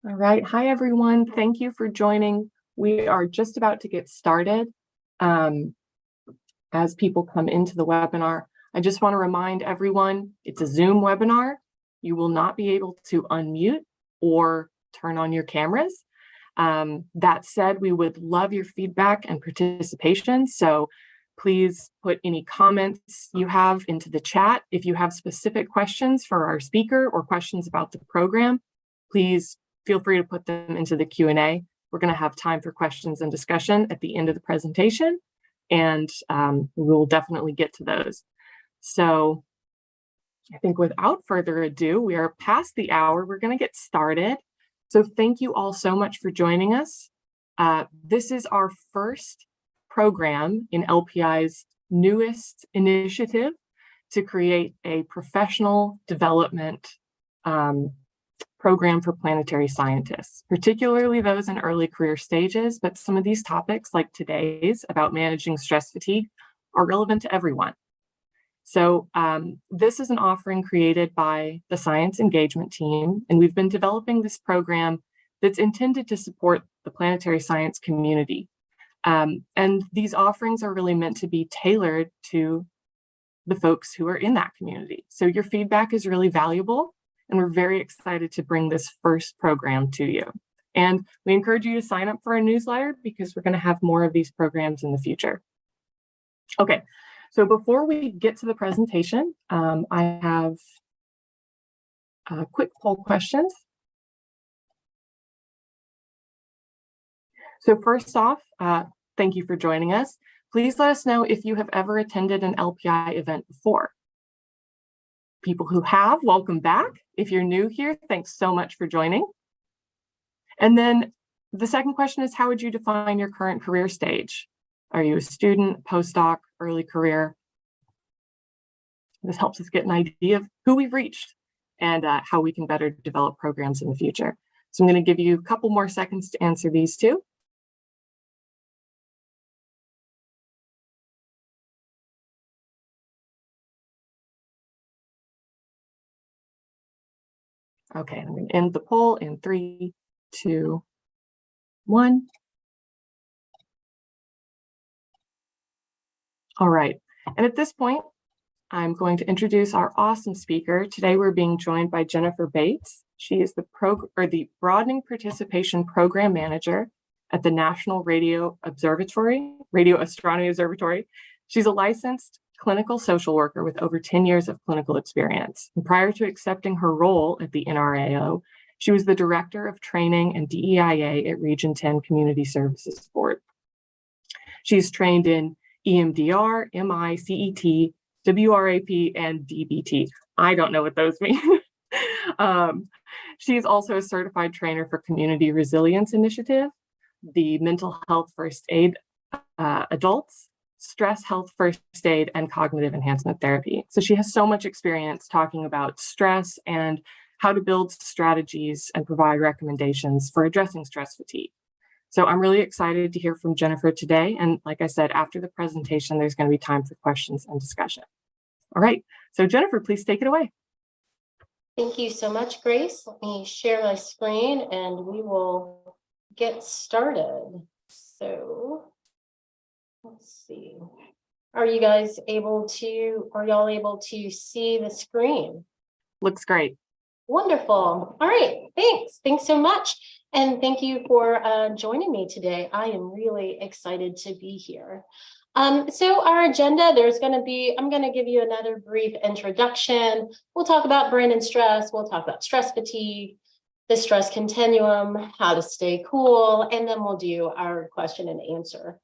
All right. Hi, everyone. Thank you for joining. We are just about to get started. As people come into the webinar, I just want to remind everyone it's a Zoom webinar. You will not be able to unmute or turn on your cameras. That said, we would love your feedback and participation. So please put any comments you have into the chat. If you have specific questions for our speaker or questions about the program, please feel free to put them into the Q&A. We're going to have time for questions and discussion at the end of the presentation, and we'll definitely get to those. So I think without further ado, we are past the hour. We're going to get started. So thank you all so much for joining us. This is our first program in LPI's newest initiative to create a professional development program for planetary scientists, particularly those in early career stages, but some of these topics, like today's about managing stress fatigue, are relevant to everyone. So this is an offering created by the science engagement team, and we've been developing this program that's intended to support the planetary science community. And these offerings are really meant to be tailored to the folks who are in that community. So your feedback is really valuable, and we're very excited to bring this first program to you. And we encourage you to sign up for our newsletter because we're going to have more of these programs in the future. Okay, so before we get to the presentation, I have quick poll questions. So first off, thank you for joining us. Please let us know if you have ever attended an LPI event before. People who have, welcome back. If you're new here, thanks so much for joining. And then the second question is, how would you define your current career stage? Are you a student, postdoc, early career? This helps us get an idea of who we've reached and how we can better develop programs in the future. So I'm going to give you a couple more seconds to answer these two. Okay, I'm going to end the poll in 3, 2, 1. All right, and at this point, I'm going to introduce our awesome speaker. Today, we're being joined by Jennifer Bates. She is the Broadening Participation Program Manager at the National Radio Astronomy Observatory. She's a licensed clinical social worker with over 10 years of clinical experience. And prior to accepting her role at the NRAO, she was the Director of Training and DEIA at Region 10 Community Services Board. She's trained in EMDR, MI, CET, WRAP, and DBT. I don't know what those mean. She's also a certified trainer for Community Resilience Initiative, the Mental Health First Aid Adults, Stress Health First Aid, and Cognitive Enhancement Therapy. So she has so much experience talking about stress and how to build strategies and provide recommendations for addressing stress fatigue. So I'm really excited to hear from Jennifer today. And like I said, after the presentation, there's going to be time for questions and discussion. All right, so Jennifer, please take it away. Thank you so much, Grace. Let me share my screen and we will get started. So let's see. Are y'all able to see the screen? Looks great. Wonderful. All right, thanks. Thanks so much. And thank you for joining me today. I am really excited to be here. So our agenda, I'm going to give you another brief introduction. We'll talk about brain and stress. We'll talk about stress fatigue, the stress continuum, how to stay cool, and then we'll do our question and answer.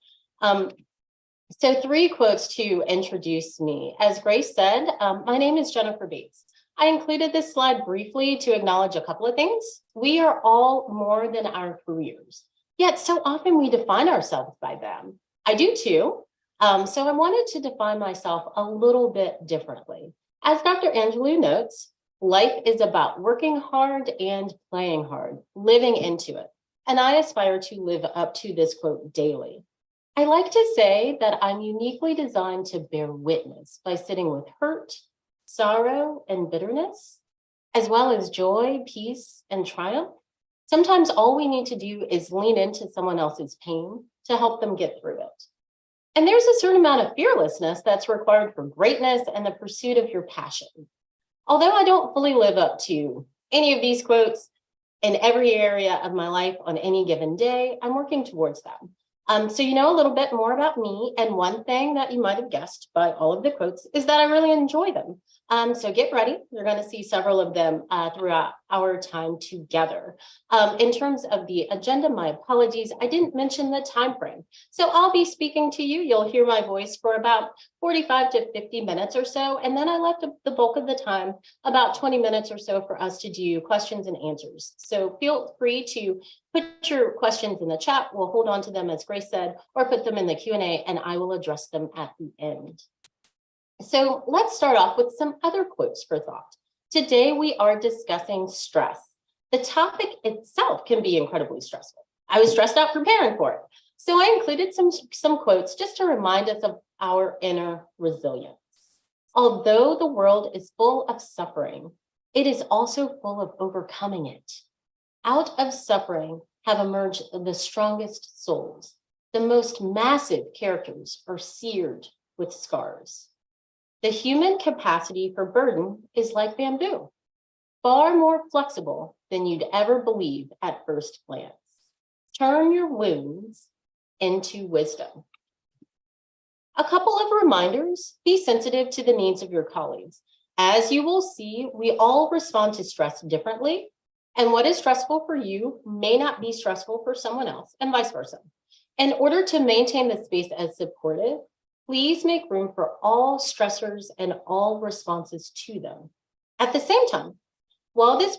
So 3 quotes to introduce me. As Grace said, my name is Jennifer Bates. I included this slide briefly to acknowledge a couple of things. We are all more than our careers, yet so often we define ourselves by them. I do too. So I wanted to define myself a little bit differently. As Dr. Angelou notes, life is about working hard and playing hard, living into it. And I aspire to live up to this quote daily. I like to say that I'm uniquely designed to bear witness by sitting with hurt, sorrow, and bitterness, as well as joy, peace, and triumph. Sometimes all we need to do is lean into someone else's pain to help them get through it. And there's a certain amount of fearlessness that's required for greatness and the pursuit of your passion. Although I don't fully live up to any of these quotes in every area of my life on any given day, I'm working towards them. So you know a little bit more about me, and one thing that you might have guessed by all of the quotes is that I really enjoy them. So get ready. You're going to see several of them throughout our time together. In terms of the agenda, my apologies, I didn't mention the time frame. So I'll be speaking to you. You'll hear my voice for about 45 to 50 minutes or so, and then I left the bulk of the time, about 20 minutes or so, for us to do questions and answers. So feel free to put your questions in the chat. We'll hold on to them, as Grace said, or put them in the Q&A, and I will address them at the end. So let's start off with some other quotes for thought. Today, we are discussing stress. The topic itself can be incredibly stressful. I was stressed out preparing for it. So I included some quotes just to remind us of our inner resilience. Although the world is full of suffering, it is also full of overcoming it. Out of suffering have emerged the strongest souls. The most massive characters are seared with scars. The human capacity for burden is like bamboo, far more flexible than you'd ever believe at first glance. Turn your wounds into wisdom. A couple of reminders: be sensitive to the needs of your colleagues. As you will see, we all respond to stress differently, and what is stressful for you may not be stressful for someone else, and vice versa. In order to maintain the space as supportive, please make room for all stressors and all responses to them. At the same time, while this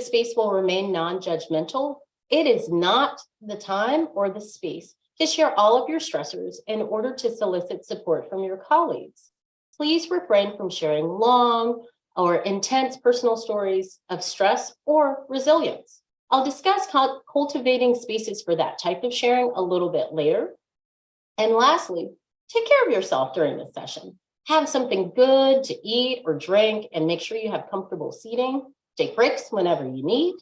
space will remain non-judgmental, it is not the time or the space to share all of your stressors in order to solicit support from your colleagues. Please refrain from sharing long or intense personal stories of stress or resilience. I'll discuss cultivating spaces for that type of sharing a little bit later. And lastly, take care of yourself during this session. Have something good to eat or drink, and make sure you have comfortable seating. Take breaks whenever you need.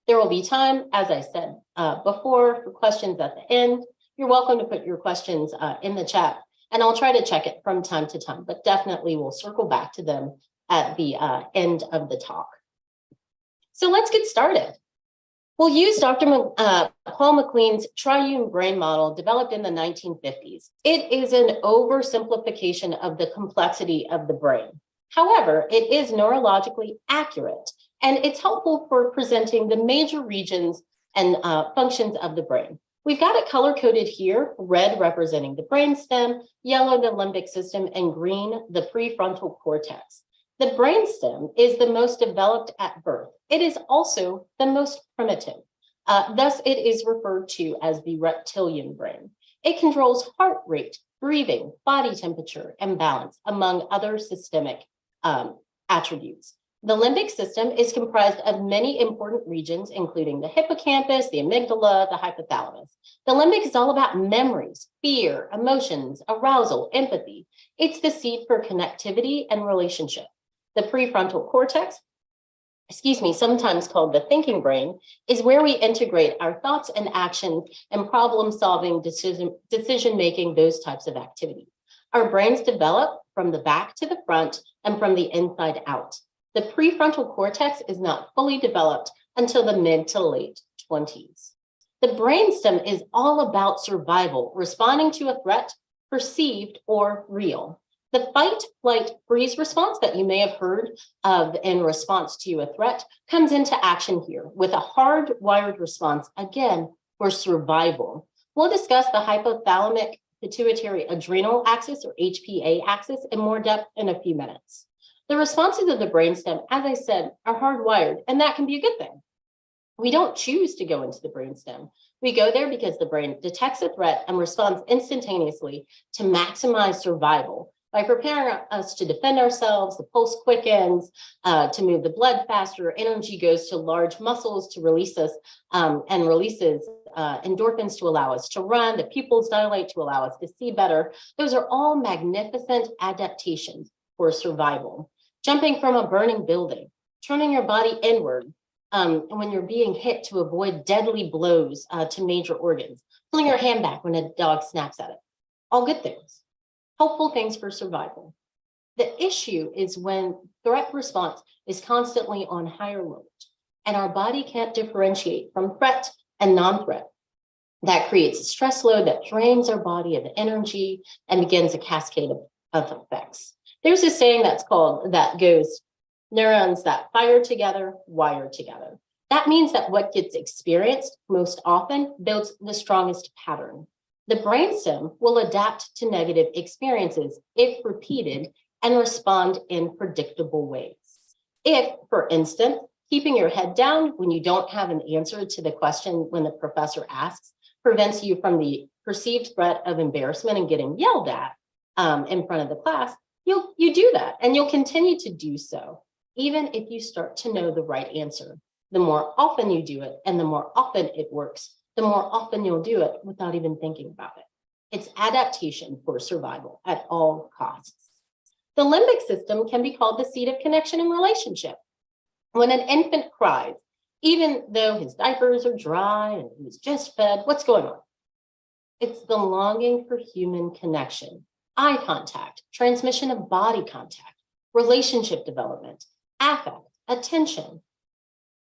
There will be time, as I said before, for questions at the end. You're welcome to put your questions in the chat, and I'll try to check it from time to time, but definitely we'll circle back to them at the end of the talk. So let's get started. We'll use Dr. Paul MacLean's triune brain model developed in the 1950s. It is an oversimplification of the complexity of the brain. However, it is neurologically accurate, and it's helpful for presenting the major regions and functions of the brain. We've got it color-coded here: red representing the brainstem, yellow the limbic system, and green the prefrontal cortex. The brainstem is the most developed at birth. It is also the most primitive. Thus, it is referred to as the reptilian brain. It controls heart rate, breathing, body temperature, and balance, among other systemic attributes. The limbic system is comprised of many important regions, including the hippocampus, the amygdala, the hypothalamus. The limbic is all about memories, fear, emotions, arousal, empathy. It's the seed for connectivity and relationship. The prefrontal cortex, sometimes called the thinking brain, is where we integrate our thoughts and actions and problem-solving, decision-making, those types of activities. Our brains develop from the back to the front and from the inside out. The prefrontal cortex is not fully developed until the mid to late 20s. The brainstem is all about survival, responding to a threat, perceived or real. The fight, flight, freeze response that you may have heard of in response to a threat comes into action here with a hardwired response, again, for survival. We'll discuss the hypothalamic pituitary adrenal axis, or HPA axis, in more depth in a few minutes. The responses of the brainstem, as I said, are hardwired, and that can be a good thing. We don't choose to go into the brainstem. We go there because the brain detects a threat and responds instantaneously to maximize survival. By preparing us to defend ourselves, the pulse quickens, to move the blood faster, energy goes to large muscles to release us and releases endorphins to allow us to run, the pupils dilate to allow us to see better. Those are all magnificent adaptations for survival. Jumping from a burning building, turning your body inward, and when you're being hit to avoid deadly blows to major organs, pulling your hand back when a dog snaps at it. All good things, helpful things for survival. The issue is when threat response is constantly on higher alert, and our body can't differentiate from threat and non-threat. That creates a stress load that drains our body of energy and begins a cascade of effects. There's a saying that goes, neurons that fire together, wire together. That means that what gets experienced most often builds the strongest pattern. The brainstem will adapt to negative experiences if repeated and respond in predictable ways. If, for instance, keeping your head down when you don't have an answer to the question when the professor asks prevents you from the perceived threat of embarrassment and getting yelled at in front of the class, you do that, and you'll continue to do so, even if you start to know the right answer. The more often you do it, and the more often it works, the more often you'll do it without even thinking about it. It's adaptation for survival at all costs. The limbic system can be called the seat of connection and relationship. When an infant cries, even though his diapers are dry and he was just fed, what's going on? It's the longing for human connection, eye contact, transmission of body contact, relationship development, affect, attention.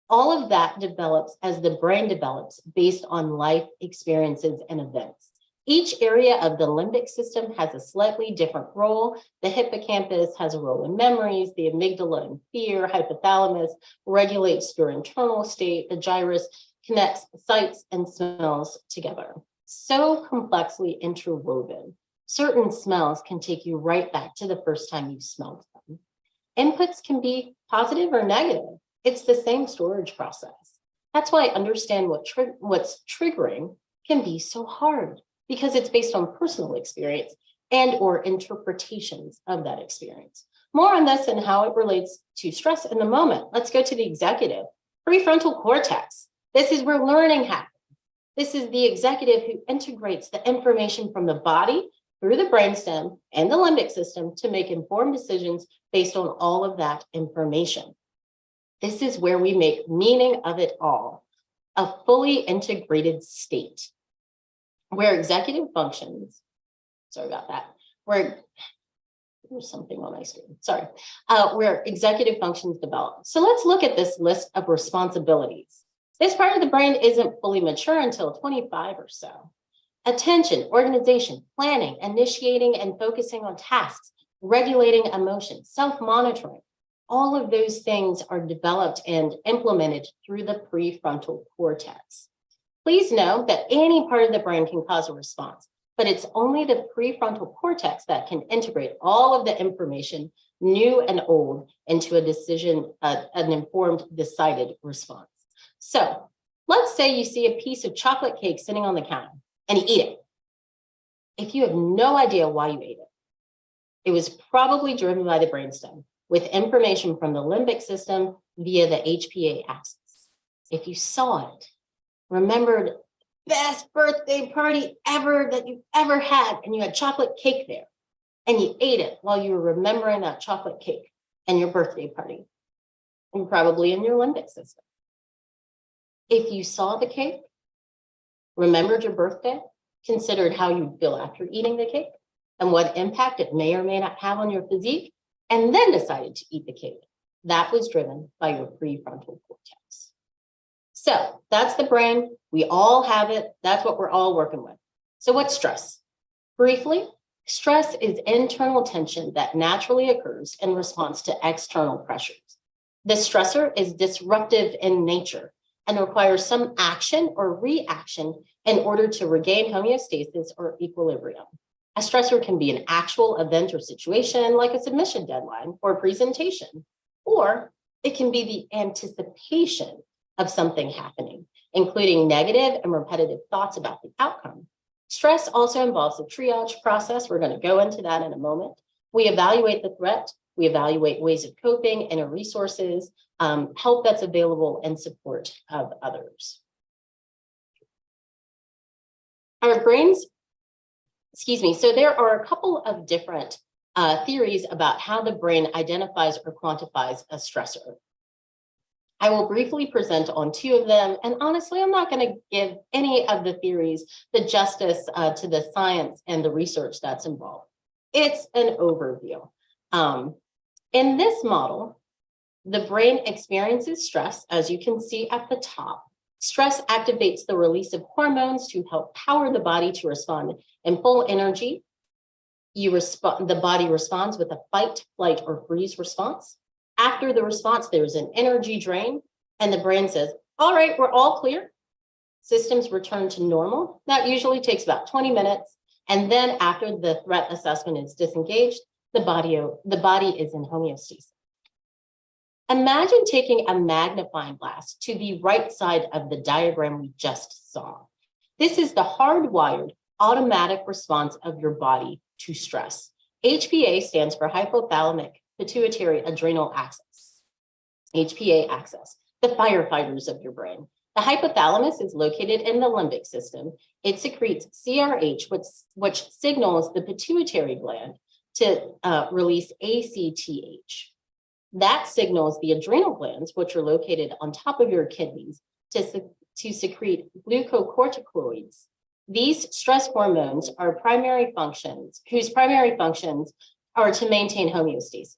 All of that develops as the brain develops based on life experiences and events. Each area of the limbic system has a slightly different role. The hippocampus has a role in memories, the amygdala in fear, hypothalamus regulates your internal state, the gyrus connects sights and smells together. So complexly interwoven. Certain smells can take you right back to the first time you smelled them. Inputs can be positive or negative. It's the same storage process. That's why understand what's triggering can be so hard, because it's based on personal experience and or interpretations of that experience. More on this and how it relates to stress in a moment. Let's go to the executive. Prefrontal cortex. This is where learning happens. This is the executive who integrates the information from the body through the brainstem and the limbic system to make informed decisions based on all of that information. This is where we make meaning of it all, a fully integrated state. Where executive functions, sorry about that, where there's something on my screen, sorry, where executive functions develop. So let's look at this list of responsibilities. This part of the brain isn't fully mature until 25 or so. Attention, organization, planning, initiating and focusing on tasks, regulating emotions, self-monitoring, all of those things are developed and implemented through the prefrontal cortex. Please know that any part of the brain can cause a response, but it's only the prefrontal cortex that can integrate all of the information, new and old, into a decision, an informed, decided response. So let's say you see a piece of chocolate cake sitting on the counter and you eat it. If you have no idea why you ate it, it was probably driven by the brainstem with information from the limbic system via the HPA axis. If you saw it, remembered best birthday party ever that you've ever had, and you had chocolate cake there, and you ate it while you were remembering that chocolate cake and your birthday party, and probably in your limbic system. If you saw the cake, remembered your birthday, considered how you feel after eating the cake, and what impact it may or may not have on your physique, and then decided to eat the cake, that was driven by your prefrontal cortex. So that's the brain. We all have it. That's what we're all working with. So what's stress? Briefly, stress is internal tension that naturally occurs in response to external pressures. The stressor is disruptive in nature and requires some action or reaction in order to regain homeostasis or equilibrium. A stressor can be an actual event or situation like a submission deadline or a presentation, or it can be the anticipation of something happening, including negative and repetitive thoughts about the outcome. Stress also involves a triage process. We're going to go into that in a moment. We evaluate the threat. We evaluate ways of coping, inner resources, help that's available, and support of others. Our brains, so there are a couple of different theories about how the brain identifies or quantifies a stressor. I will briefly present on 2 of them, and honestly, I'm not going to give any of the theories the justice to the science and the research that's involved. It's an overview. In this model, the brain experiences stress, as you can see at the top. Stress activates the release of hormones to help power the body to respond in full energy. The body responds with a fight, flight, or freeze response. After the response, there's an energy drain, and the brain says, all right, we're all clear. Systems return to normal. That usually takes about 20 minutes. And then after the threat assessment is disengaged, the body is in homeostasis. Imagine taking a magnifying glass to the right side of the diagram we just saw. This is the hardwired automatic response of your body to stress. HPA stands for hypothalamic pituitary adrenal axis. HPA axis, the firefighters of your brain. The hypothalamus is located in the limbic system. It secretes CRH, which signals the pituitary gland to release ACTH. That signals the adrenal glands, which are located on top of your kidneys, to secrete glucocorticoids. These stress hormones are whose primary functions are to maintain homeostasis.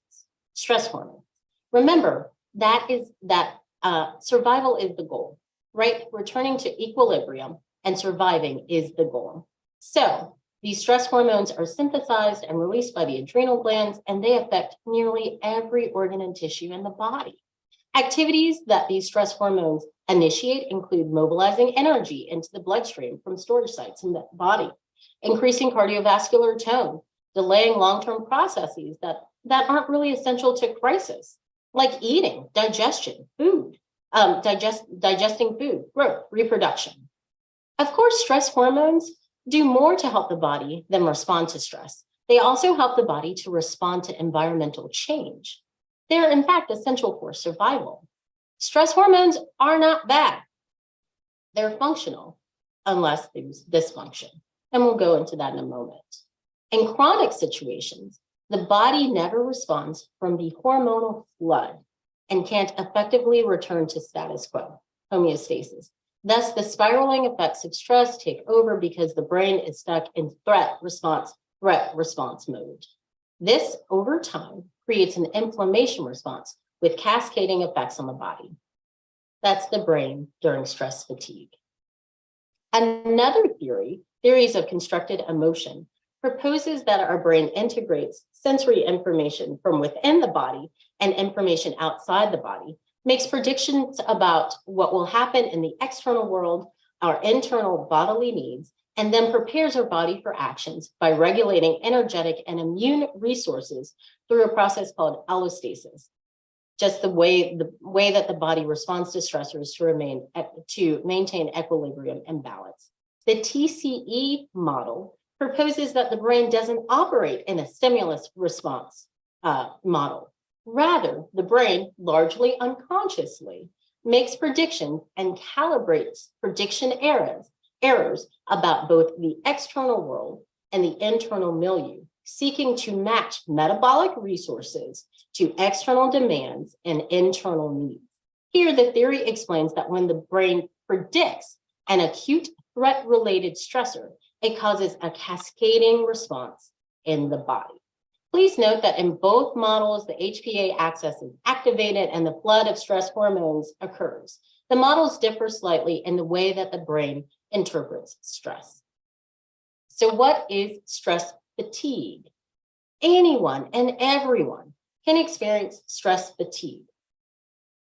Stress hormones. Remember, survival is the goal, right? Returning to equilibrium and surviving is the goal. So these stress hormones are synthesized and released by the adrenal glands, and they affect nearly every organ and tissue in the body. Activities that these stress hormones initiate include mobilizing energy into the bloodstream from storage sites in the body, increasing cardiovascular tone, delaying long-term processes that aren't really essential to crisis, like eating, digestion, food, digesting food, growth, reproduction. Of course, stress hormones do more to help the body than respond to stress. They also help the body to respond to environmental change. They're, in fact, essential for survival. Stress hormones are not bad. They're functional, unless there's dysfunction. And we'll go into that in a moment. In chronic situations, the body never responds from the hormonal flood and can't effectively return to status quo, homeostasis. Thus, the spiraling effects of stress take over because the brain is stuck in threat response mode. This, over time, creates an inflammation response with cascading effects on the body. That's the brain during stress fatigue. Another theories of constructed emotion, proposes that our brain integrates sensory information from within the body and information outside the body, makes predictions about what will happen in the external world, our internal bodily needs, and then prepares our body for actions by regulating energetic and immune resources through a process called allostasis. Just the way that the body responds to stressors to maintain equilibrium and balance. The TCE model proposes that the brain doesn't operate in a stimulus response model. Rather, the brain, largely unconsciously, makes predictions and calibrates prediction errors about both the external world and the internal milieu, seeking to match metabolic resources to external demands and internal needs. Here, the theory explains that when the brain predicts an acute threat-related stressor, it causes a cascading response in the body. Please note that in both models, the HPA axis is activated and the flood of stress hormones occurs. The models differ slightly in the way that the brain interprets stress. So what is stress fatigue? Anyone and everyone can experience stress fatigue.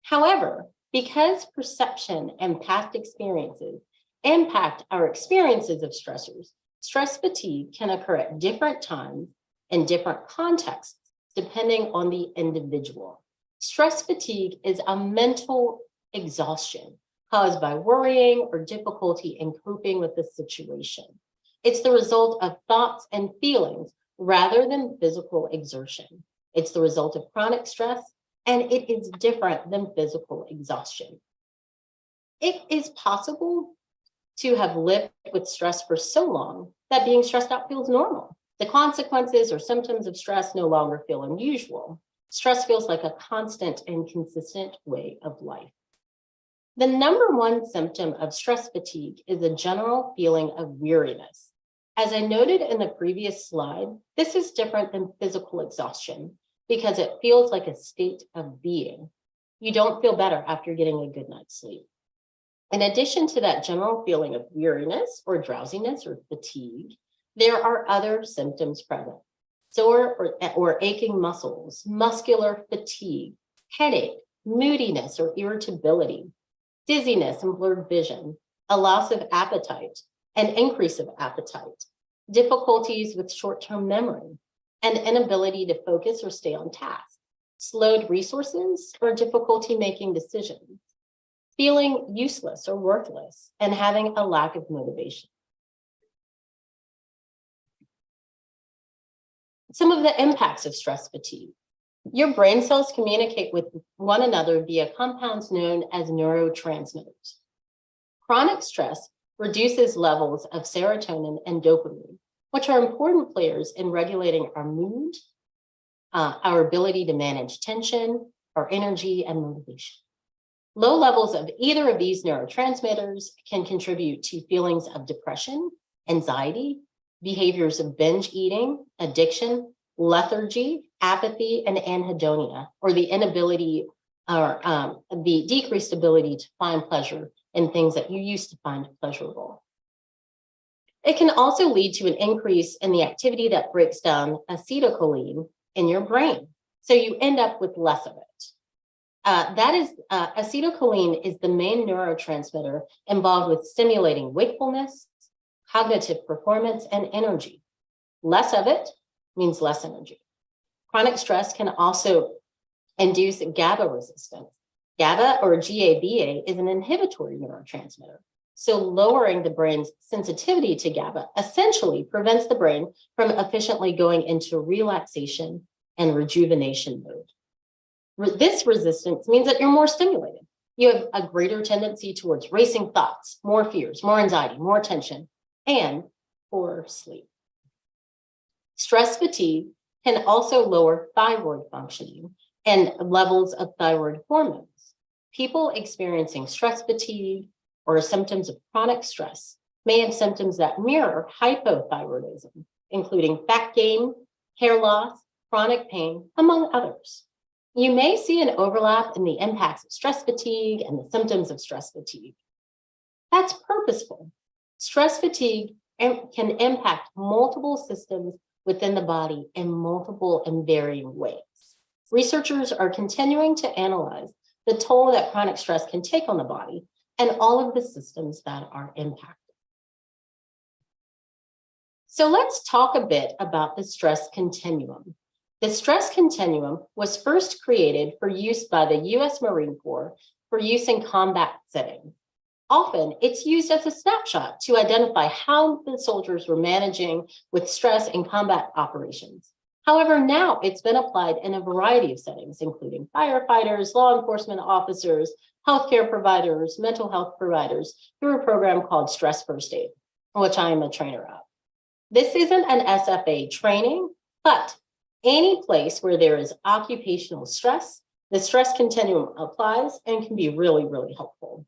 However, because perception and past experiences impact our experiences of stressors, stress fatigue can occur at different times in different contexts, depending on the individual. Stress fatigue is a mental exhaustion caused by worrying or difficulty in coping with the situation. It's the result of thoughts and feelings rather than physical exertion. It's the result of chronic stress, and it is different than physical exhaustion. It is possible to have lived with stress for so long that being stressed out feels normal. The consequences or symptoms of stress no longer feel unusual. Stress feels like a constant and consistent way of life. The number one symptom of stress fatigue is a general feeling of weariness. As I noted in the previous slide, this is different than physical exhaustion because it feels like a state of being. You don't feel better after getting a good night's sleep. In addition to that general feeling of weariness or drowsiness or fatigue, there are other symptoms present. Sore or aching muscles, muscular fatigue, headache, moodiness or irritability, dizziness and blurred vision, a loss of appetite, an increase of appetite, difficulties with short-term memory, and inability to focus or stay on task, slowed resources or difficulty making decisions, feeling useless or worthless, and having a lack of motivation. Some of the impacts of stress fatigue. Your brain cells communicate with one another via compounds known as neurotransmitters. Chronic stress reduces levels of serotonin and dopamine, which are important players in regulating our mood, our ability to manage tension, our energy, and motivation. Low levels of either of these neurotransmitters can contribute to feelings of depression, anxiety, behaviors of binge eating, addiction, lethargy, apathy, and anhedonia, or the inability or the decreased ability to find pleasure in things that you used to find pleasurable. It can also lead to an increase in the activity that breaks down acetylcholine in your brain. So you end up with less of it. Acetylcholine is the main neurotransmitter involved with stimulating wakefulness, cognitive performance, and energy. Less of it means less energy. Chronic stress can also induce GABA resistance. GABA or GABA is an inhibitory neurotransmitter. So lowering the brain's sensitivity to GABA essentially prevents the brain from efficiently going into relaxation and rejuvenation mode. This resistance means that you're more stimulated. You have a greater tendency towards racing thoughts, more fears, more anxiety, more tension, and poor sleep. Stress fatigue can also lower thyroid functioning and levels of thyroid hormones. People experiencing stress fatigue or symptoms of chronic stress may have symptoms that mirror hypothyroidism, including fat gain, hair loss, chronic pain, among others. You may see an overlap in the impacts of stress fatigue and the symptoms of stress fatigue. That's purposeful. Stress fatigue can impact multiple systems within the body in multiple and varying ways. Researchers are continuing to analyze the toll that chronic stress can take on the body and all of the systems that are impacted. So let's talk a bit about the stress continuum. The stress continuum was first created for use by the US Marine Corps for use in combat settings. Often it's used as a snapshot to identify how the soldiers were managing with stress in combat operations. However, now it's been applied in a variety of settings, including firefighters, law enforcement officers, healthcare providers, mental health providers, through a program called Stress First Aid, which I am a trainer of. This isn't an SFA training, but any place where there is occupational stress, the stress continuum applies and can be really, really helpful.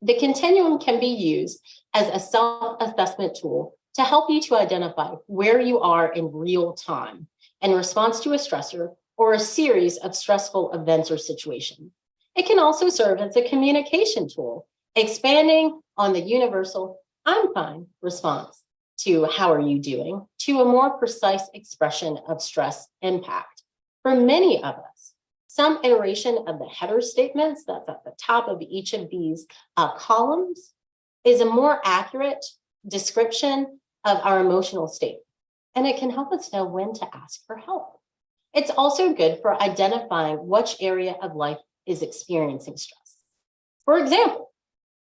The continuum can be used as a self-assessment tool to help you to identify where you are in real time in response to a stressor or a series of stressful events or situations. It can also serve as a communication tool, expanding on the universal "I'm fine" response to "how are you doing" to a more precise expression of stress impact. For many of us, some iteration of the header statements that's at the top of each of these columns is a more accurate description of our emotional state, and it can help us know when to ask for help. It's also good for identifying which area of life is experiencing stress. For example,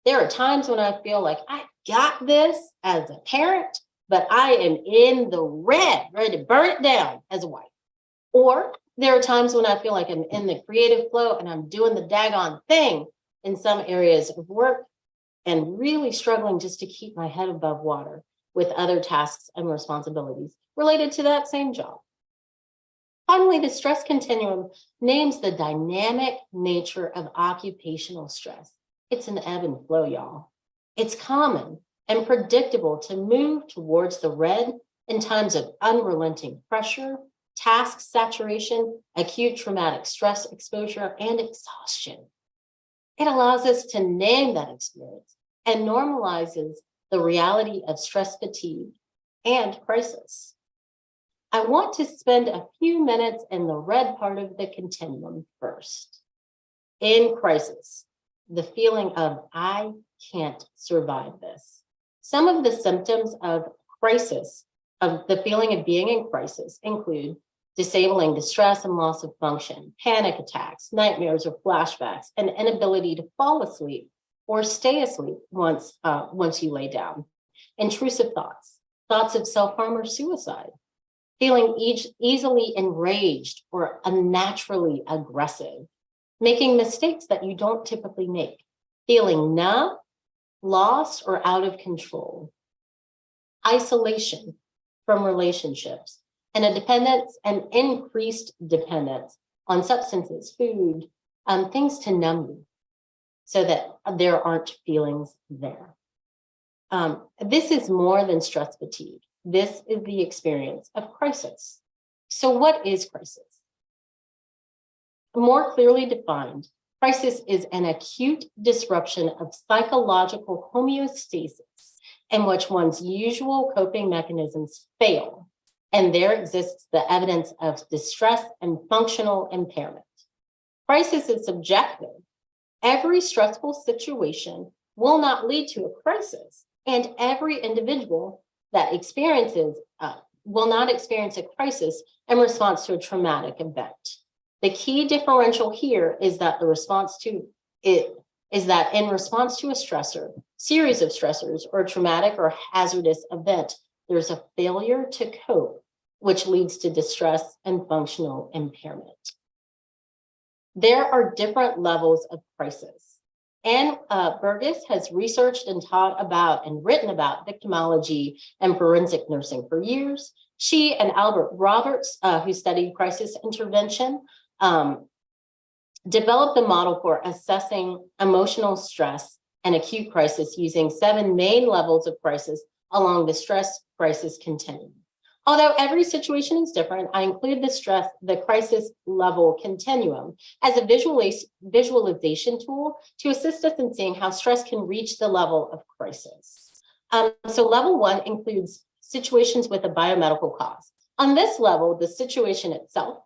there are times when I feel like I got this as a parent, but I am in the red, ready to burn it down as a wife. Or there are times when I feel like I'm in the creative flow and I'm doing the daggone thing in some areas of work and really struggling just to keep my head above water with other tasks and responsibilities related to that same job. Finally, the stress continuum names the dynamic nature of occupational stress. It's an ebb and flow, y'all. It's common and predictable to move towards the red in times of unrelenting pressure, task saturation, acute traumatic stress exposure, and exhaustion. It allows us to name that experience and normalizes the reality of stress fatigue and crisis. I want to spend a few minutes in the red part of the continuum first. In crisis, the feeling of I can't survive this. Some of the symptoms of crisis, of the feeling of being in crisis, include disabling distress and loss of function, panic attacks, nightmares or flashbacks, and inability to fall asleep or stay asleep once you lay down, intrusive thoughts, thoughts of self-harm or suicide, feeling easily enraged or unnaturally aggressive, making mistakes that you don't typically make, feeling numb, lost, or out of control, isolation from relationships, and a dependence and increased dependence on substances, food, things to numb you so that there aren't feelings there. This is more than stress fatigue. This is the experience of crisis. So what is crisis? More clearly defined, crisis is an acute disruption of psychological homeostasis in which one's usual coping mechanisms fail, and there exists the evidence of distress and functional impairment. Crisis is subjective. Every stressful situation will not lead to a crisis, and every individual that experiences will not experience a crisis in response to a traumatic event. The key differential here is that in response to a stressor, series of stressors, or a traumatic or hazardous event, there's a failure to cope, which leads to distress and functional impairment. There are different levels of crisis. Anne Burgess has researched and taught about and written about victimology and forensic nursing for years. She and Albert Roberts, who studied crisis intervention, developed a model for assessing emotional stress and acute crisis using 7 main levels of crisis along the stress crisis continuum. Although every situation is different, I include the crisis level continuum as a visualization tool to assist us in seeing how stress can reach the level of crisis. So level 1 includes situations with a biomedical cause. On this level, the situation itself,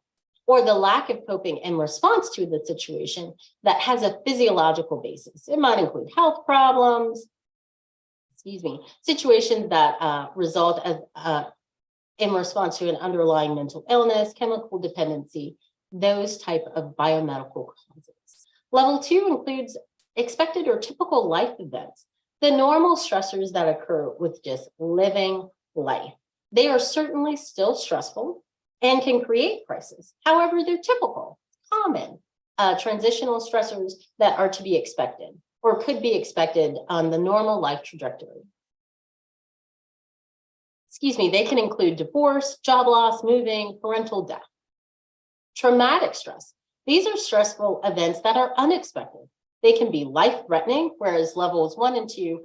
or the lack of coping in response to the situation that has a physiological basis. It might include health problems, situations that result as in response to an underlying mental illness, chemical dependency, those type of biomedical causes. Level 2 includes expected or typical life events, the normal stressors that occur with just living life. They are certainly still stressful and can create crisis. However, they're typical, common, transitional stressors that are to be expected or could be expected on the normal life trajectory. They can include divorce, job loss, moving, parental death. Traumatic stress. These are stressful events that are unexpected. They can be life-threatening, whereas levels 1 and 2,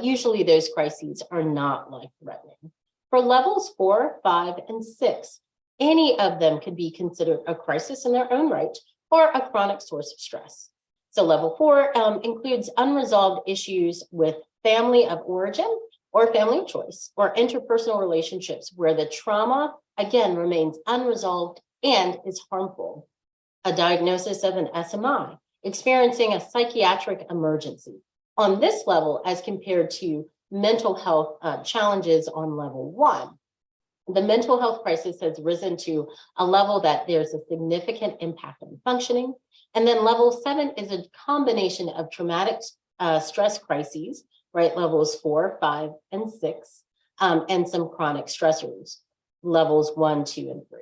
usually those crises are not life-threatening. For levels 4, 5, and 6, any of them could be considered a crisis in their own right or a chronic source of stress. So level 4 includes unresolved issues with family of origin or family of choice, or interpersonal relationships where the trauma, again, remains unresolved and is harmful. A diagnosis of an SMI, experiencing a psychiatric emergency. On this level, as compared to mental health challenges on level 1, the mental health crisis has risen to a level that there's a significant impact on functioning. And then level 7 is a combination of traumatic stress crises, right? Levels 4, 5, and 6, and some chronic stressors, levels 1, 2, and 3.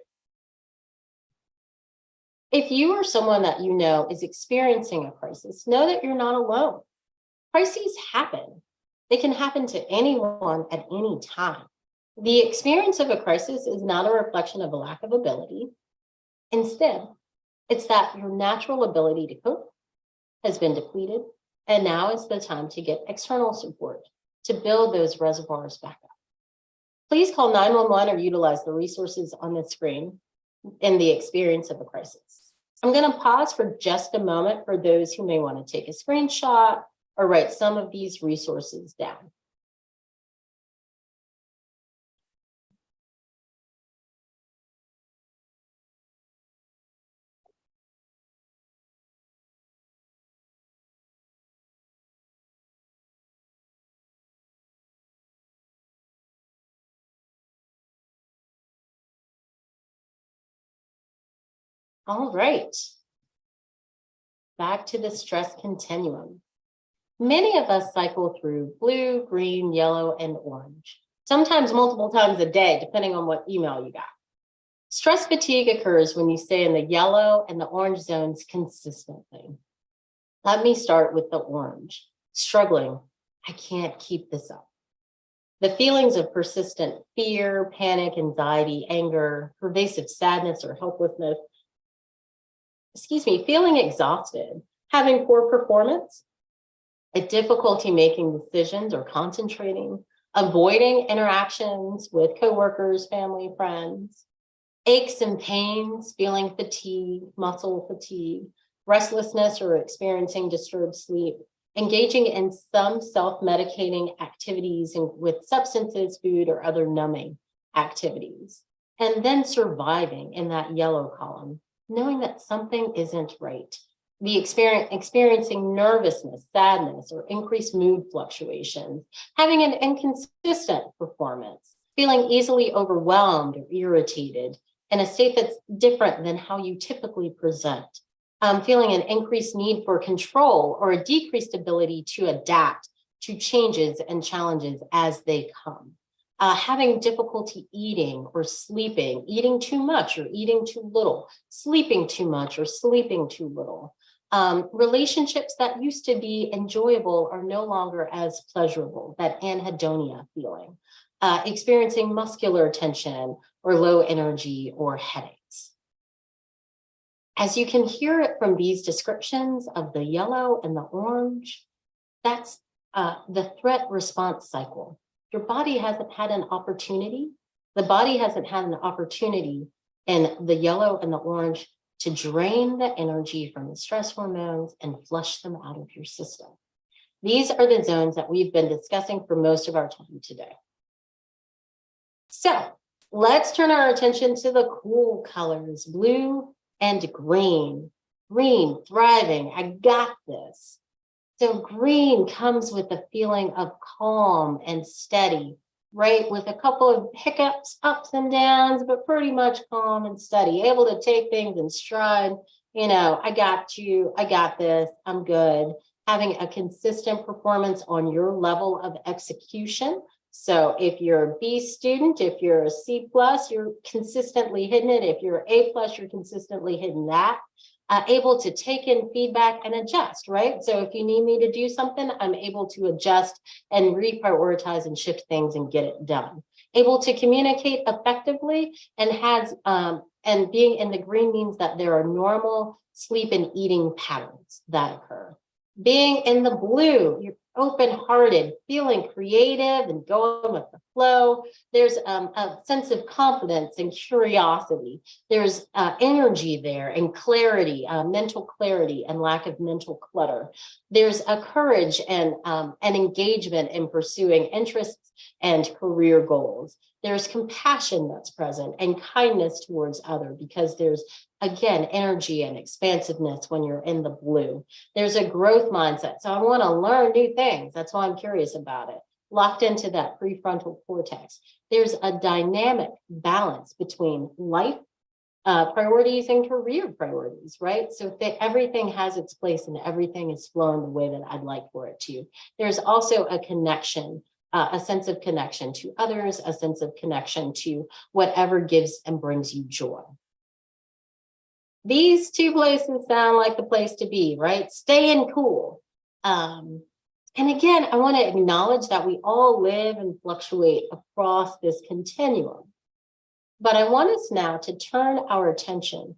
If you or someone that you know is experiencing a crisis, know that you're not alone. Crises happen. They can happen to anyone at any time. The experience of a crisis is not a reflection of a lack of ability. Instead, it's that your natural ability to cope has been depleted And now is the time to get external support to build those reservoirs back up. Please call 911 or utilize the resources on the screen in the experience of a crisis. I'm going to pause for just a moment for those who may want to take a screenshot or write some of these resources down. All right. Back to the stress continuum. Many of us cycle through blue, green, yellow, and orange, sometimes multiple times a day, depending on what email you got. Stress fatigue occurs when you stay in the yellow and the orange zones consistently. Let me start with the orange. Struggling, I can't keep this up. The feelings of persistent fear, panic, anxiety, anger, pervasive sadness or helplessness, feeling exhausted, having poor performance, a difficulty making decisions or concentrating, avoiding interactions with coworkers, family, friends, aches and pains, feeling fatigue, muscle fatigue, restlessness or experiencing disturbed sleep, engaging in some self-medicating activities with substances, food, or other numbing activities, and then surviving in that yellow column, knowing that something isn't right. The experiencing nervousness, sadness, or increased mood fluctuations, having an inconsistent performance, feeling easily overwhelmed or irritated in a state that's different than how you typically present, feeling an increased need for control or a decreased ability to adapt to changes and challenges as they come. Having difficulty eating or sleeping, eating too much or eating too little, sleeping too much or sleeping too little. Relationships that used to be enjoyable are no longer as pleasurable, that anhedonia feeling. Experiencing muscular tension or low energy or headaches. As you can hear it from these descriptions of the yellow and the orange, that's the threat response cycle. Your body hasn't had an opportunity. The body hasn't had an opportunity in the yellow and the orange to drain the energy from the stress hormones and flush them out of your system. These are the zones that we've been discussing for most of our time today. So let's turn our attention to the cool colors, blue and green. Green, thriving, I got this. So green comes with a feeling of calm and steady, right? With a couple of hiccups, ups and downs, but pretty much calm and steady, able to take things in stride. You know, I got you, I got this, I'm good. Having a consistent performance on your level of execution. So if you're a B student, if you're a C+, you're consistently hitting it. If you're A+, you're consistently hitting that. Able to take in feedback and adjust, right? So if you need me to do something, I'm able to adjust and reprioritize and shift things and get it done. Able to communicate effectively and and being in the green means that there are normal sleep and eating patterns that occur. Being in the blue, you're open-hearted, feeling creative and going with the flow. There's a sense of confidence and curiosity. There's energy there and clarity, mental clarity and lack of mental clutter. There's a courage and an engagement in pursuing interests and career goals. There's compassion that's present and kindness towards others because there's, again, energy and expansiveness when you're in the blue. There's a growth mindset. So I want to learn new things. That's why I'm curious about it. Locked into that prefrontal cortex. There's a dynamic balance between life priorities and career priorities, right? So everything has its place and everything is flowing the way that I'd like for it to. There's also a connection, a sense of connection to others, a sense of connection to whatever gives and brings you joy. These two places sound like the place to be, right? Staying cool. And again, I want to acknowledge that we all live and fluctuate across this continuum. But I want us now to turn our attention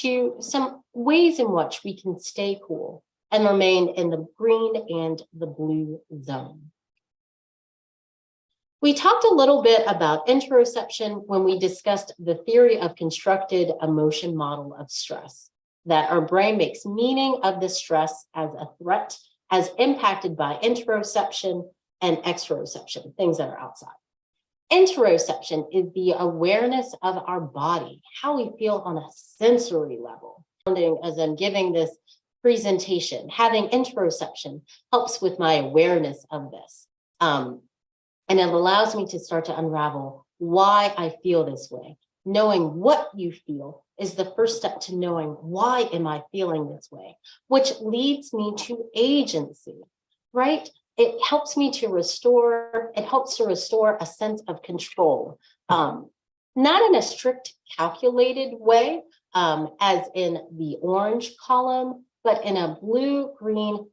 to some ways in which we can stay cool and remain in the green and the blue zone. We talked a little bit about interoception when we discussed the theory of constructed emotion model of stress, that our brain makes meaning of the stress as a threat, as impacted by interoception and exteroception, things that are outside. Interoception is the awareness of our body, how we feel on a sensory level. As I'm giving this presentation, having interoception helps with my awareness of this. And it allows me to start to unravel why I feel this way. Knowing what you feel is the first step to knowing why am I feeling this way, which leads me to agency, right? It helps me to restore, it helps to restore a sense of control, not in a strict calculated way, as in the orange column, but in a blue-green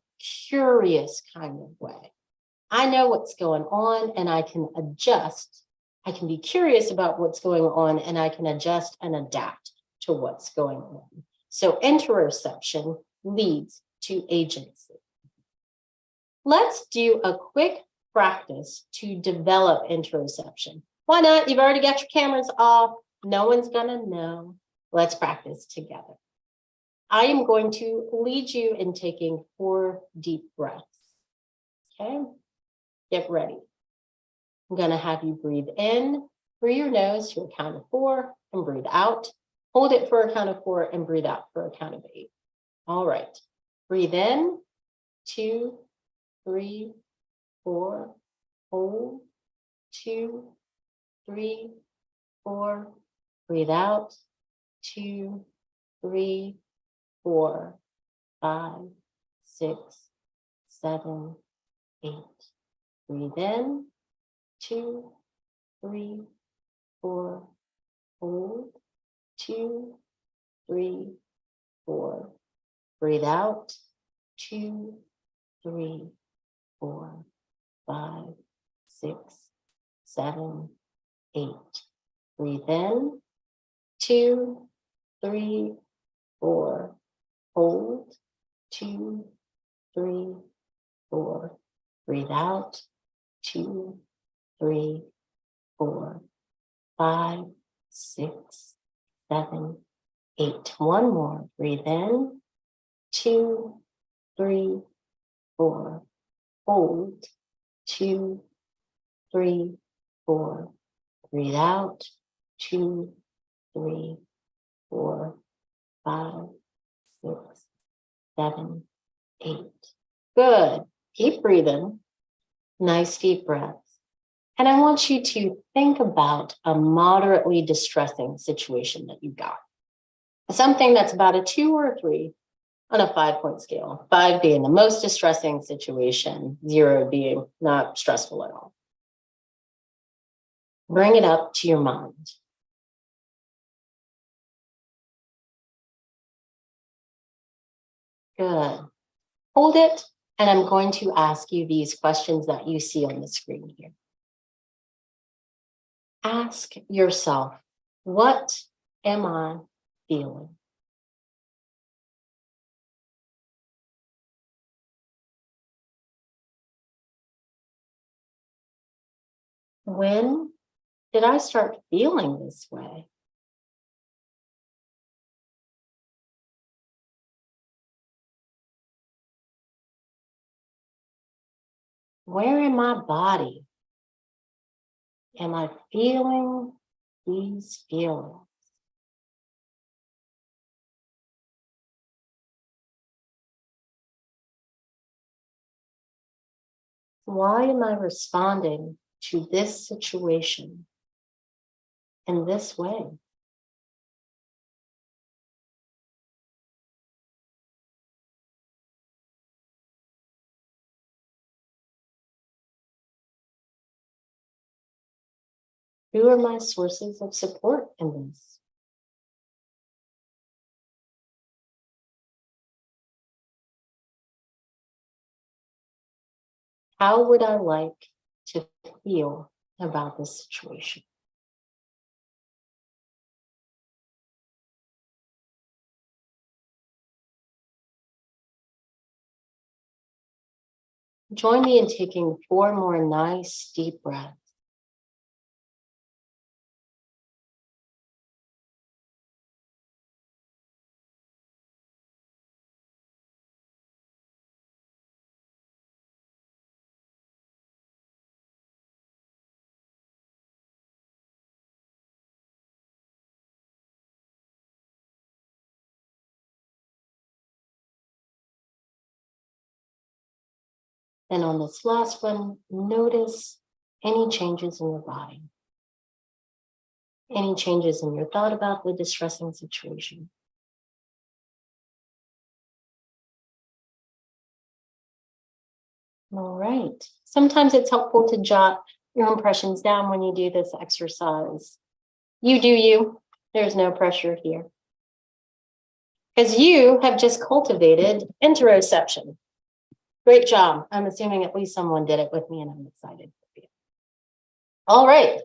curious kind of way. I know what's going on and I can adjust. I can be curious about what's going on and I can adjust and adapt to what's going on. So interoception leads to agency. Let's do a quick practice to develop interoception. Why not? You've already got your cameras off. No one's gonna know. Let's practice together. I am going to lead you in taking 4 deep breaths. Okay? Get ready. I'm going to have you breathe in through your nose to a count of 4 and breathe out. Hold it for a count of 4 and breathe out for a count of 8. All right. Breathe in, 2, 3, 4. Hold, 2, 3, 4. Breathe out, 2, 3, 4, 5, 6, 7, 8. Breathe in, 2, 3, 4. Hold, 2, 3, 4. Breathe out, 2, 3, 4, 5, 6, 7, 8. Breathe in, 2, 3, 4. Hold, 2, 3, 4. Breathe out, 2, 3, 4, 5, 6, 7, 8. One more. Breathe in, 2, 3, 4. Hold, 2, 3, 4. Breathe out, 2, 3, 4, 5, 6, 7, 8. Good. Keep breathing. Nice deep breaths. And I want you to think about a moderately distressing situation that you've got. Something that's about a 2 or a 3 on a 5-point scale. 5 being the most distressing situation, 0 being not stressful at all. Bring it up to your mind. Good. Hold it, and I'm going to ask you these questions that you see on the screen here. Ask yourself, what am I feeling? When did I start feeling this way? Where in my body am I feeling these feelings? Why am I responding to this situation in this way? Who are my sources of support in this? How would I like to feel about this situation? Join me in taking 4 more nice deep breaths. And on this last one, notice any changes in your body, any changes in your thought about the distressing situation. All right. Sometimes it's helpful to jot your impressions down when you do this exercise. You do you. There's no pressure here. Because you have just cultivated interoception. Great job. I'm assuming at least someone did it with me, and I'm excited for you. All right.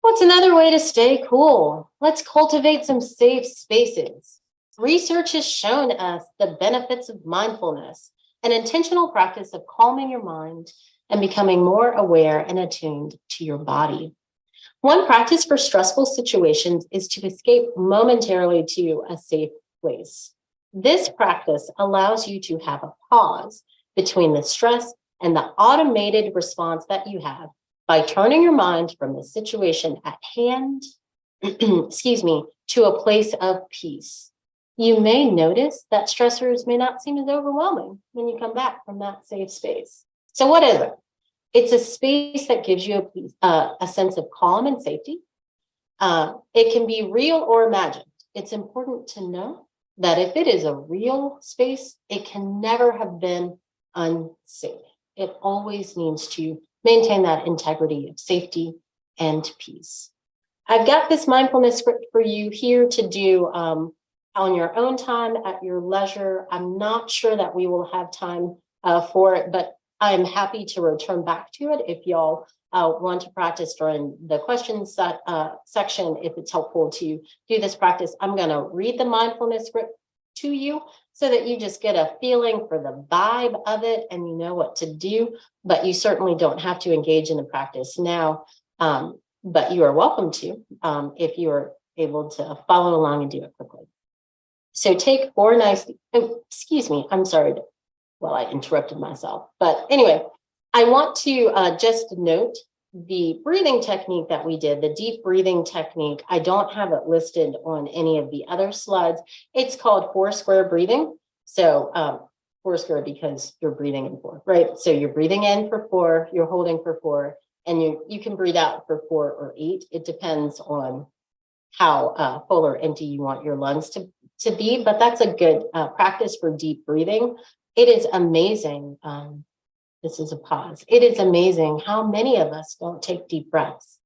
What's another way to stay cool? Let's cultivate some safe spaces. Research has shown us the benefits of mindfulness, an intentional practice of calming your mind and becoming more aware and attuned to your body. One practice for stressful situations is to escape momentarily to a safe place. This practice allows you to have a pause between the stress and the automated response that you have by turning your mind from the situation at hand, to a place of peace. You may notice that stressors may not seem as overwhelming when you come back from that safe space. So what is it? It's a space that gives you a sense of calm and safety. It can be real or imagined. It's important to know that if it is a real space, it can never have been unsafe. It always needs to maintain that integrity of safety and peace. I've got this mindfulness script for you here to do on your own time at your leisure. I'm not sure that we will have time for it, but I'm happy to return back to it if y'all want to practice during the questions section. If it's helpful to do this practice, I'm going to read the mindfulness script to you so that you just get a feeling for the vibe of it and you know what to do, but you certainly don't have to engage in the practice now, but you are welcome to if you are able to follow along and do it quickly. So take 4 nice, excuse me, I'm sorry, well, I interrupted myself, but anyway, I want to just note the breathing technique that we did, the deep breathing technique. I don't have it listed on any of the other slides. It's called 4 square breathing. So 4 square because you're breathing in 4, right? So you're breathing in for 4, you're holding for 4, and you can breathe out for 4 or 8. It depends on how full or empty you want your lungs to be, but that's a good practice for deep breathing. It is amazing. This is a pause. It is amazing how many of us don't take deep breaths,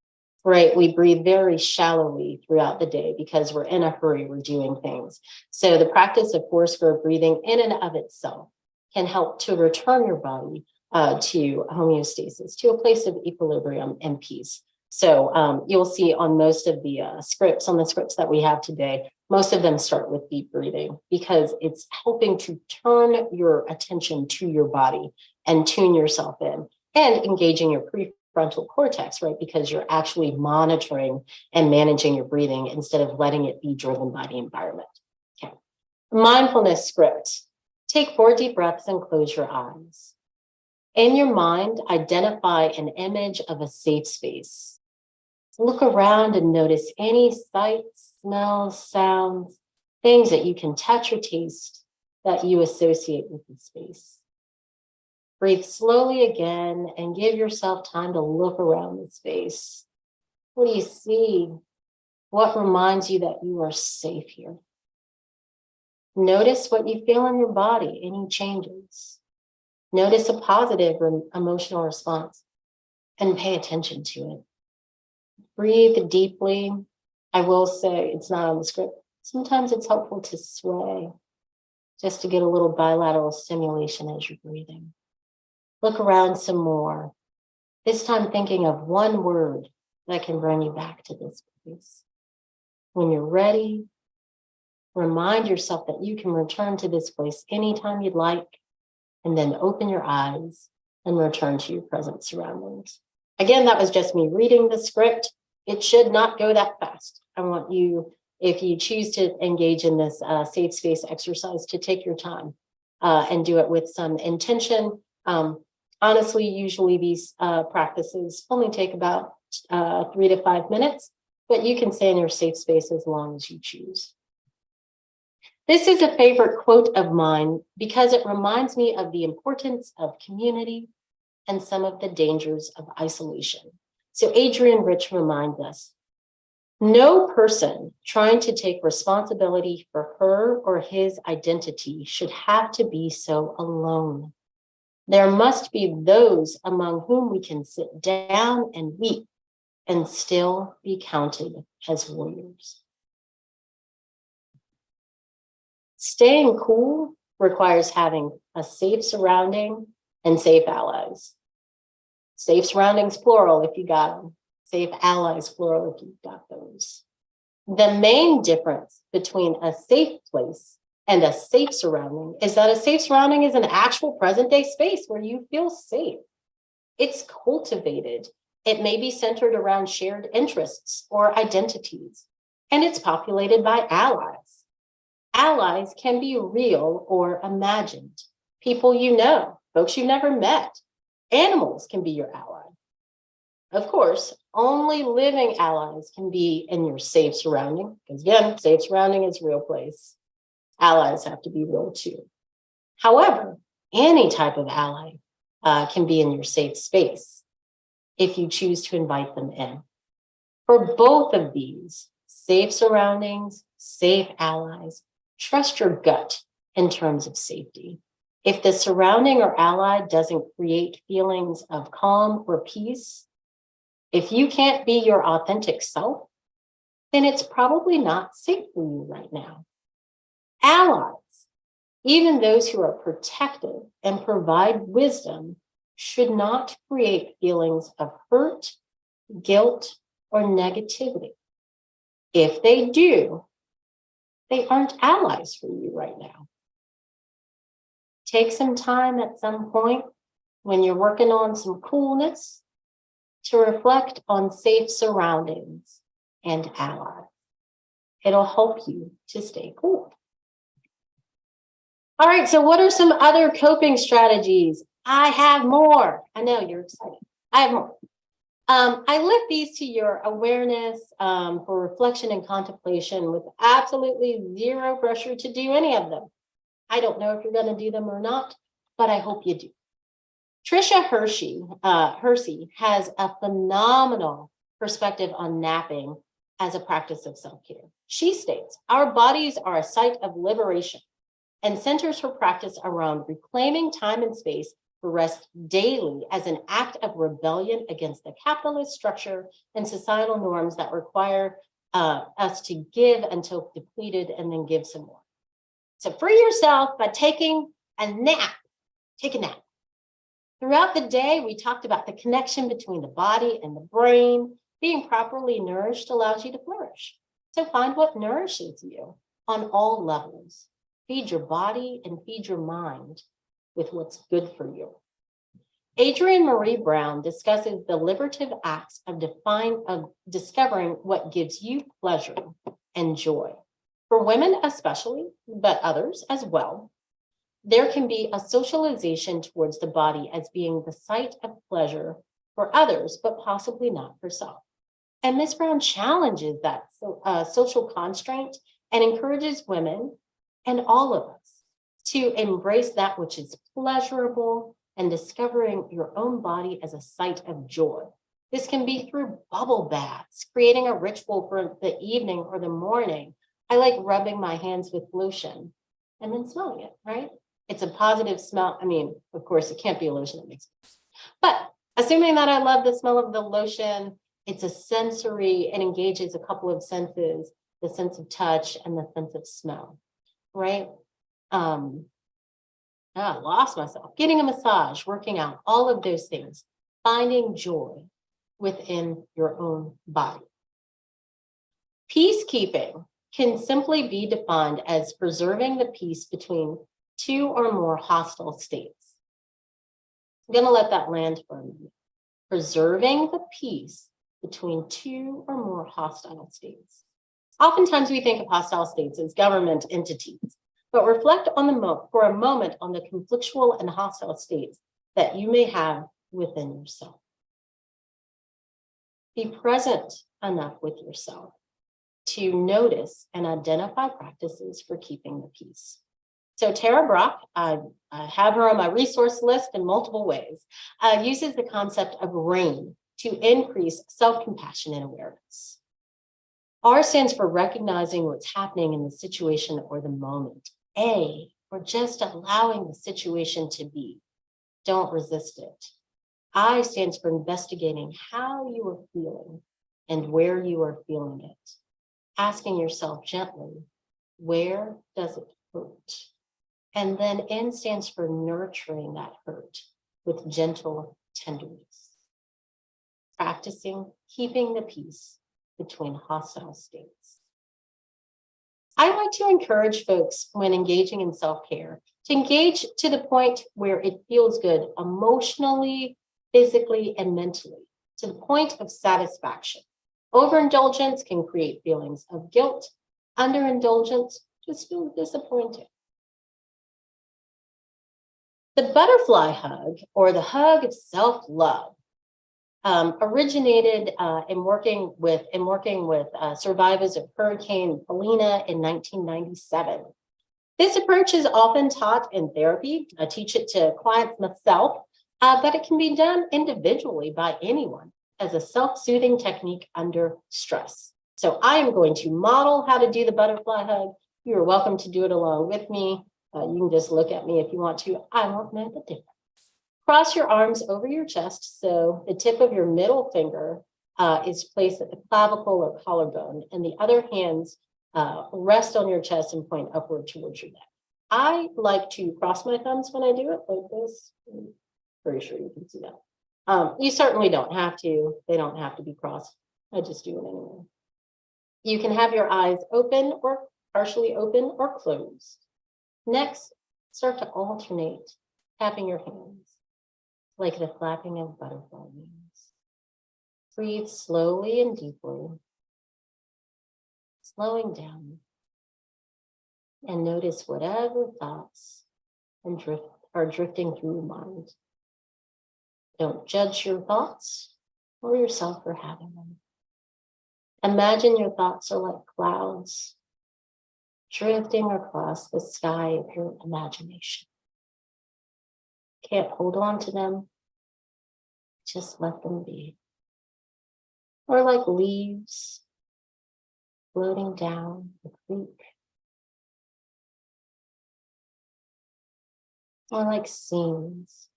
right? We breathe very shallowly throughout the day because we're in a hurry, we're doing things. So the practice of 4 square breathing in and of itself can help to return your body to homeostasis, to a place of equilibrium and peace. So you'll see on most of the scripts that we have today, most of them start with deep breathing because it's helping to turn your attention to your body and tune yourself in and engaging your prefrontal cortex, right? Because you're actually monitoring and managing your breathing instead of letting it be driven by the environment. Okay. Mindfulness script. Take 4 deep breaths and close your eyes. In your mind, identify an image of a safe space. Look around and notice any sights, smells, sounds, things that you can touch or taste that you associate with the space. Breathe slowly again and give yourself time to look around the space. What do you see? What reminds you that you are safe here? Notice what you feel in your body, any changes. Notice a positive emotional response and pay attention to it. Breathe deeply. I will say it's not on the script. Sometimes it's helpful to sway just to get a little bilateral stimulation as you're breathing. Look around some more. This time thinking of one word that can bring you back to this place. When you're ready, remind yourself that you can return to this place anytime you'd like and then open your eyes and return to your present surroundings. Again, that was just me reading the script. It should not go that fast. I want you, if you choose to engage in this safe space exercise, to take your time and do it with some intention. Honestly, usually these practices only take about 3 to 5 minutes, but you can stay in your safe space as long as you choose. This is a favorite quote of mine because it reminds me of the importance of community and some of the dangers of isolation. So Adrienne Rich reminds us, no person trying to take responsibility for her or his identity should have to be so alone. There must be those among whom we can sit down and weep and still be counted as warriors. Staying cool requires having a safe surrounding and safe allies. Safe surroundings, plural, if you got them. Safe allies, plural, if you've got those. The main difference between a safe place and a safe surrounding is that a safe surrounding is an actual present day space where you feel safe. It's cultivated. It may be centered around shared interests or identities, and it's populated by allies. Allies can be real or imagined. People you know, folks you've never met. Animals can be your ally. Of course, only living allies can be in your safe surrounding, because again, safe surrounding is real place. Allies have to be real too. However, any type of ally can be in your safe space if you choose to invite them in. For both of these, safe surroundings, safe allies, trust your gut in terms of safety. If the surrounding or ally doesn't create feelings of calm or peace, if you can't be your authentic self, then it's probably not safe for you right now. Allies, even those who are protective and provide wisdom, should not create feelings of hurt, guilt, or negativity. If they do, they aren't allies for you right now. Take some time at some point when you're working on some coolness to reflect on safe surroundings and allies. It'll help you to stay cool. All right, so what are some other coping strategies? I have more. I know you're excited. I have more. I lift these to your awareness for reflection and contemplation with absolutely zero pressure to do any of them. I don't know if you're going to do them or not, but I hope you do. Tricia Hersey has a phenomenal perspective on napping as a practice of self-care. She states, our bodies are a site of liberation and centers her practice around reclaiming time and space for rest daily as an act of rebellion against the capitalist structure and societal norms that require us to give until depleted and then give some more. So free yourself by taking a nap. Take a nap. Throughout the day, we talked about the connection between the body and the brain. Being properly nourished allows you to flourish. So find what nourishes you on all levels. Feed your body and feed your mind with what's good for you. Adrienne Marie Brown discusses the liberative acts of discovering what gives you pleasure and joy. For women especially, but others as well, there can be a socialization towards the body as being the site of pleasure for others, but possibly not for self. And Ms. Brown challenges that social constraint and encourages women and all of us to embrace that which is pleasurable and discovering your own body as a site of joy. This can be through bubble baths, creating a ritual for the evening or the morning. I like rubbing my hands with lotion and then smelling it, right? It's a positive smell. I mean, of course, it can't be a lotion that makes sense. But assuming that I love the smell of the lotion, it's a sensory, it engages a couple of senses, the sense of touch and the sense of smell, right? I lost myself. Getting a massage, working out, all of those things, finding joy within your own body. Peacekeeping can simply be defined as preserving the peace between two or more hostile states. I'm going to let that land for a minute. Preserving the peace between two or more hostile states. Oftentimes we think of hostile states as government entities, but reflect on for a moment on the conflictual and hostile states that you may have within yourself. Be present enough with yourself to notice and identify practices for keeping the peace. So Tara Brock, I have her on my resource list in multiple ways, uses the concept of RAIN to increase self-compassion and awareness. R stands for recognizing what's happening in the situation or the moment. A, for just allowing the situation to be. Don't resist it. I stands for investigating how you are feeling and where you are feeling it. Asking yourself gently, where does it hurt? And then N stands for nurturing that hurt with gentle tenderness. Practicing keeping the peace between hostile states. I like to encourage folks when engaging in self-care to engage to the point where it feels good emotionally, physically, and mentally, to the point of satisfaction. Overindulgence can create feelings of guilt. Underindulgence just feels disappointing. The butterfly hug, or the hug of self-love, originated in working with survivors of Hurricane Helene in 1997. This approach is often taught in therapy. I teach it to clients myself, but it can be done individually by anyone as a self-soothing technique under stress. So I am going to model how to do the butterfly hug. You are welcome to do it along with me. You can just look at me if you want to. I won't know the difference. Cross your arms over your chest so the tip of your middle finger is placed at the clavicle or collarbone, and the other hands rest on your chest and point upward towards your neck. I like to cross my thumbs when I do it like this. I'm pretty sure you can see that. You certainly don't have to. They don't have to be crossed. I just do it anyway. You can have your eyes open or partially open or closed. Next, start to alternate, tapping your hands like the flapping of butterfly wings. Breathe slowly and deeply, slowing down, and notice whatever thoughts are drifting through your mind. Don't judge your thoughts or yourself for having them. Imagine your thoughts are like clouds drifting across the sky of your imagination. Can't hold on to them, just let them be. Or like leaves floating down the creek. Or like scenes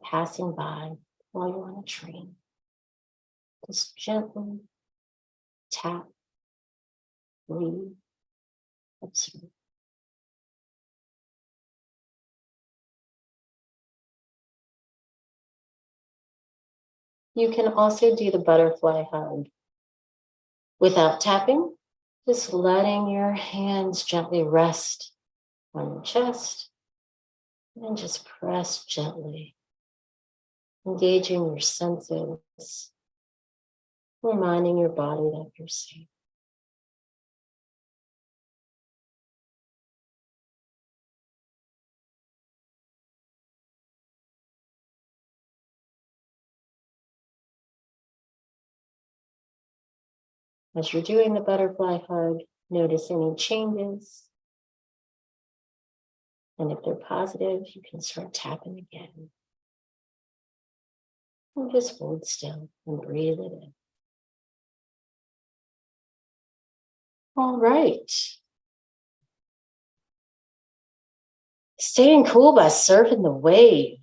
passing by while you're on a train. Just gently tap, breathe, observe. You can also do the butterfly hug without tapping, just letting your hands gently rest on your chest and just press gently, engaging your senses, reminding your body that you're safe. As you're doing the butterfly hug, notice any changes. And if they're positive, you can start tapping again. And just hold still and breathe it in. All right. Staying cool by surfing the wave.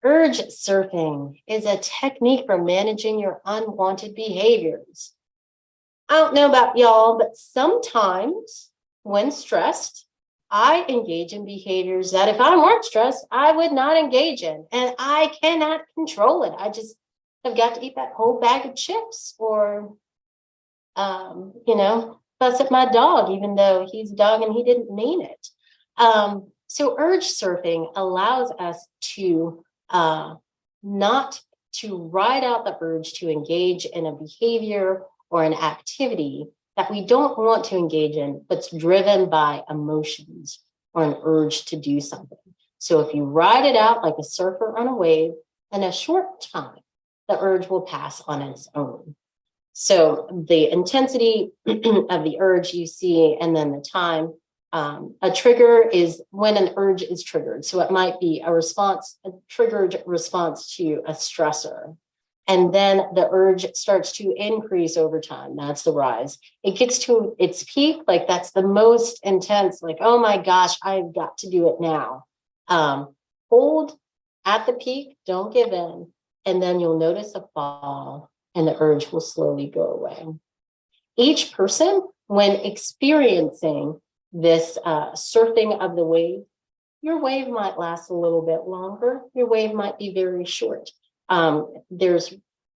Urge surfing is a technique for managing your unwanted behaviors. I don't know about y'all, but sometimes when stressed, I engage in behaviors that if I weren't stressed, I would not engage in, and I cannot control it. I just have got to eat that whole bag of chips or, fuss at my dog, even though he's a dog and he didn't mean it. So urge surfing allows us to not to ride out the urge to engage in a behavior or an activity that we don't want to engage in, but's driven by emotions or an urge to do something. So if you ride it out like a surfer on a wave, in a short time, the urge will pass on its own. So the intensity of the urge you see, and then the time, a trigger is when an urge is triggered. So it might be a triggered response to a stressor. And then the urge starts to increase over time. That's the rise. It gets to its peak, like that's the most intense, like, oh my gosh, I've got to do it now. Hold at the peak, don't give in, and then you'll notice a fall and the urge will slowly go away. Each person, when experiencing this surfing of the wave, your wave might last a little bit longer. Your wave might be very short. There's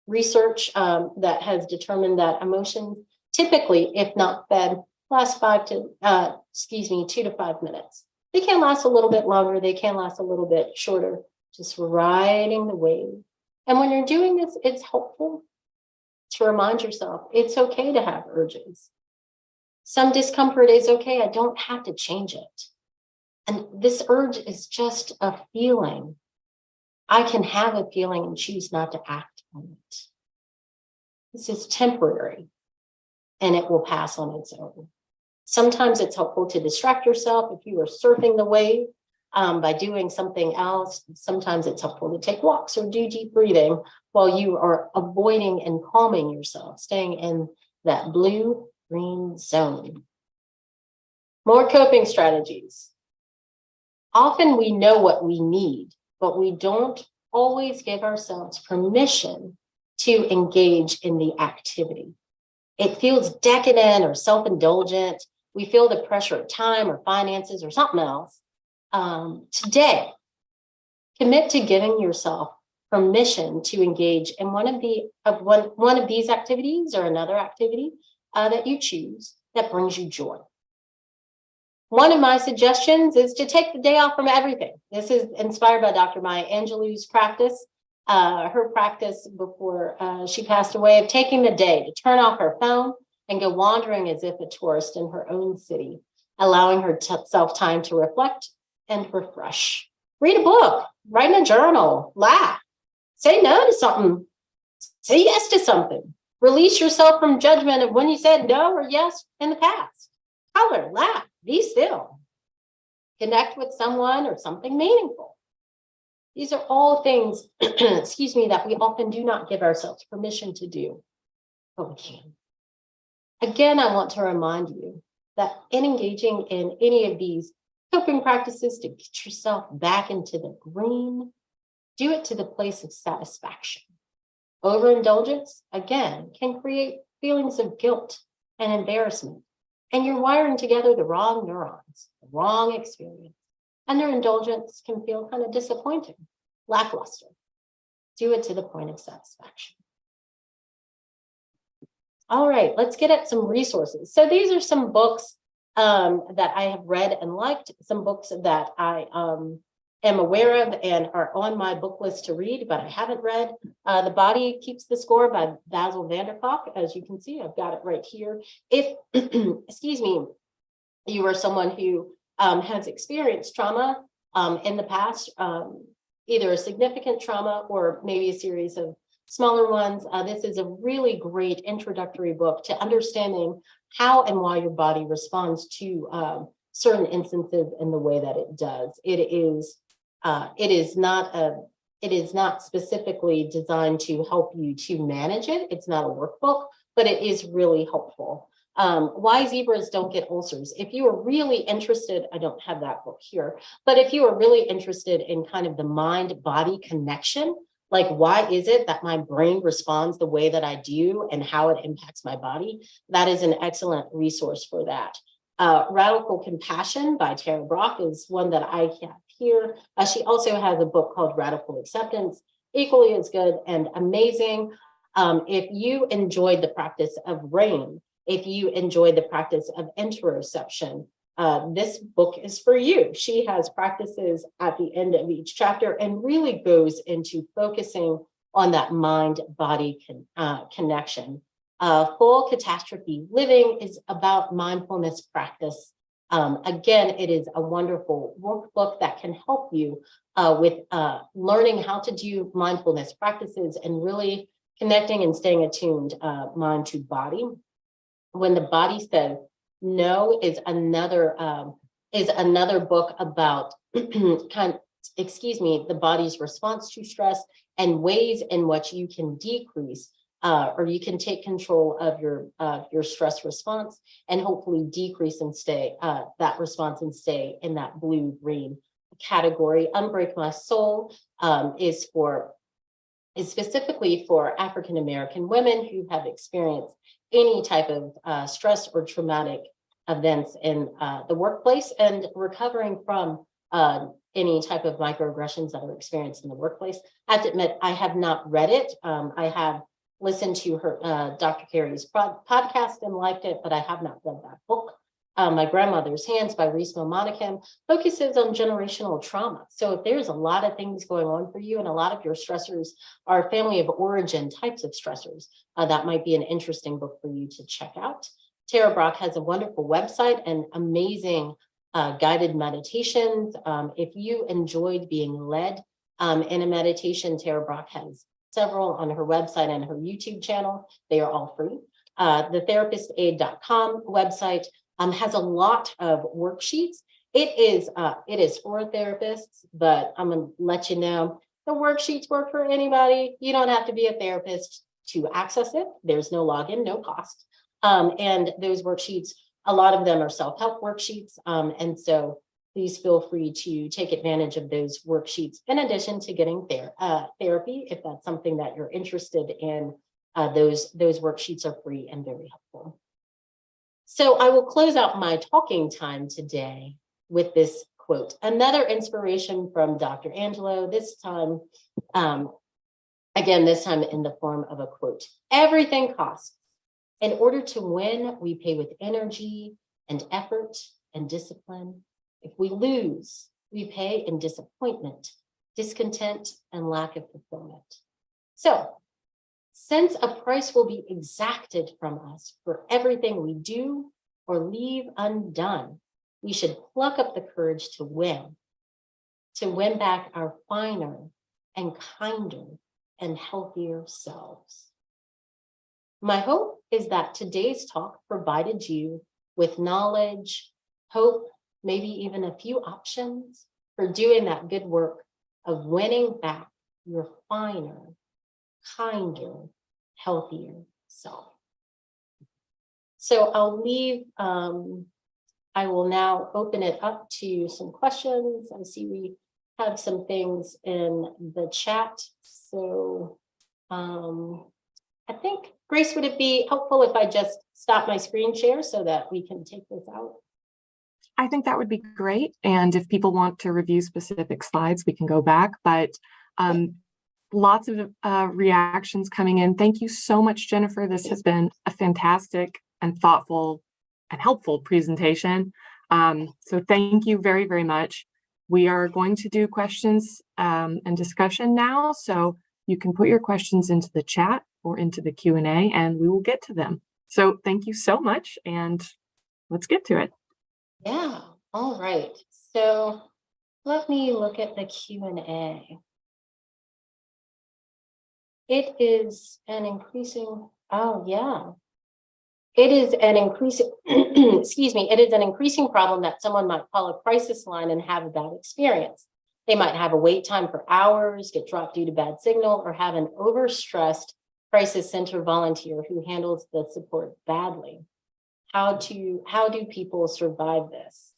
research that has determined that emotions typically, if not fed, last 2 to 5 minutes. They can last a little bit longer. They can last a little bit shorter, just riding the wave. And when you're doing this, it's helpful to remind yourself it's okay to have urges. Some discomfort is okay. I don't have to change it. And this urge is just a feeling. I can have a feeling and choose not to act on it. This is temporary and it will pass on its own. Sometimes it's helpful to distract yourself if you are surfing the wave by doing something else. Sometimes it's helpful to take walks or do deep breathing while you are avoiding and calming yourself, staying in that blue-green zone. More coping strategies. Often we know what we need, but we don't always give ourselves permission to engage in the activity. It feels decadent or self-indulgent. We feel the pressure of time or finances or something else. Today, commit to giving yourself permission to engage in one of these activities or another activity that you choose that brings you joy. One of my suggestions is to take the day off from everything. This is inspired by Dr. Maya Angelou's practice, her practice before she passed away, of taking the day to turn off her phone and go wandering as if a tourist in her own city, allowing herself time to reflect and refresh. Read a book, write in a journal, laugh, say no to something, say yes to something. Release yourself from judgment of when you said no or yes in the past. Color, laugh, be still. Connect with someone or something meaningful. These are all things, excuse me, that we often do not give ourselves permission to do, but we can. Again, I want to remind you that in engaging in any of these coping practices to get yourself back into the green, do it to the place of satisfaction. Overindulgence, again, can create feelings of guilt and embarrassment. And you're wiring together the wrong neurons, the wrong experience. And their indulgence can feel kind of disappointing, lackluster. Do it to the point of satisfaction. All right, let's get at some resources. So these are some books that I have read and liked, some books that I am aware of and are on my book list to read, but I haven't read. The Body Keeps the Score by Basil van der Kolk. As you can see, I've got it right here. If, excuse me, you are someone who has experienced trauma in the past, either a significant trauma or maybe a series of smaller ones, this is a really great introductory book to understanding how and why your body responds to certain instances in the way that it does. It is not specifically designed to help you to manage it. It's not a workbook, but it is really helpful. Why zebras don't get ulcers. If you are really interested, I don't have that book here, but if you are really interested in kind of the mind-body connection, like why is it that my brain responds the way that I do and how it impacts my body, that is an excellent resource for that. Radical Compassion by Tara Brach is one that I have here. She also has a book called Radical Acceptance, equally as good and amazing. If you enjoyed the practice of RAIN, if you enjoyed the practice of interoception, this book is for you. She has practices at the end of each chapter and really goes into focusing on that mind-body connection. Full catastrophe living is about mindfulness practice. Again, it is a wonderful workbook that can help you with learning how to do mindfulness practices and really connecting and staying attuned mind to body. When the Body Says No is another book about the body's response to stress and ways in which you can decrease or you can take control of your stress response and hopefully decrease and stay that response and stay in that blue-green category. Unbreak My Soul is specifically for African American women who have experienced any type of stress or traumatic events in the workplace and recovering from any type of microaggressions that are experienced in the workplace. I have to admit, I have not read it. I have listened to her Dr. Carey's podcast and liked it, but I have not read that book. My Grandmother's Hands by Reese Monahan focuses on generational trauma. So if there's a lot of things going on for you and a lot of your stressors are family of origin types of stressors, that might be an interesting book for you to check out. Tara Brach has a wonderful website and amazing guided meditations. If you enjoyed being led in a meditation, Tara Brach has several on her website and her YouTube channel. They are all free. The therapistaid.com website has a lot of worksheets. It is for therapists, but I'm gonna let you know the worksheets work for anybody. You don't have to be a therapist to access it. There's no login, no cost. And those worksheets, a lot of them are self-help worksheets. And so please feel free to take advantage of those worksheets in addition to getting therapy, if that's something that you're interested in. Those worksheets are free and very helpful. So I will close out my talking time today with this quote, another inspiration from Dr. Angelo, this time in the form of a quote. Everything costs. In order to win, we pay with energy and effort and discipline. If we lose, we pay in disappointment, discontent, and lack of fulfillment. So, since a price will be exacted from us for everything we do or leave undone, we should pluck up the courage to win back our finer and kinder and healthier selves. My hope is that today's talk provided you with knowledge, hope, maybe even a few options for doing that good work of winning back your finer, kinder, healthier self. So I will now open it up to some questions. I see we have some things in the chat. So I think, Grace, would it be helpful if I just stop my screen share so that we can take this out? I think that would be great. And if people want to review specific slides, we can go back, but lots of reactions coming in. Thank you so much, Jennifer. This has been a fantastic and thoughtful and helpful presentation. So thank you very, very much. We are going to do questions and discussion now. So you can put your questions into the chat or into the Q&A and we will get to them. So thank you so much and let's get to it. Yeah, all right. So let me look at the Q&A. It is an increasing, it is an increasing, it is an increasing problem that someone might call a crisis line and have a bad experience. They might have a wait time for hours, get dropped due to bad signal, or have an overstressed crisis center volunteer who handles the support badly. How do people survive this?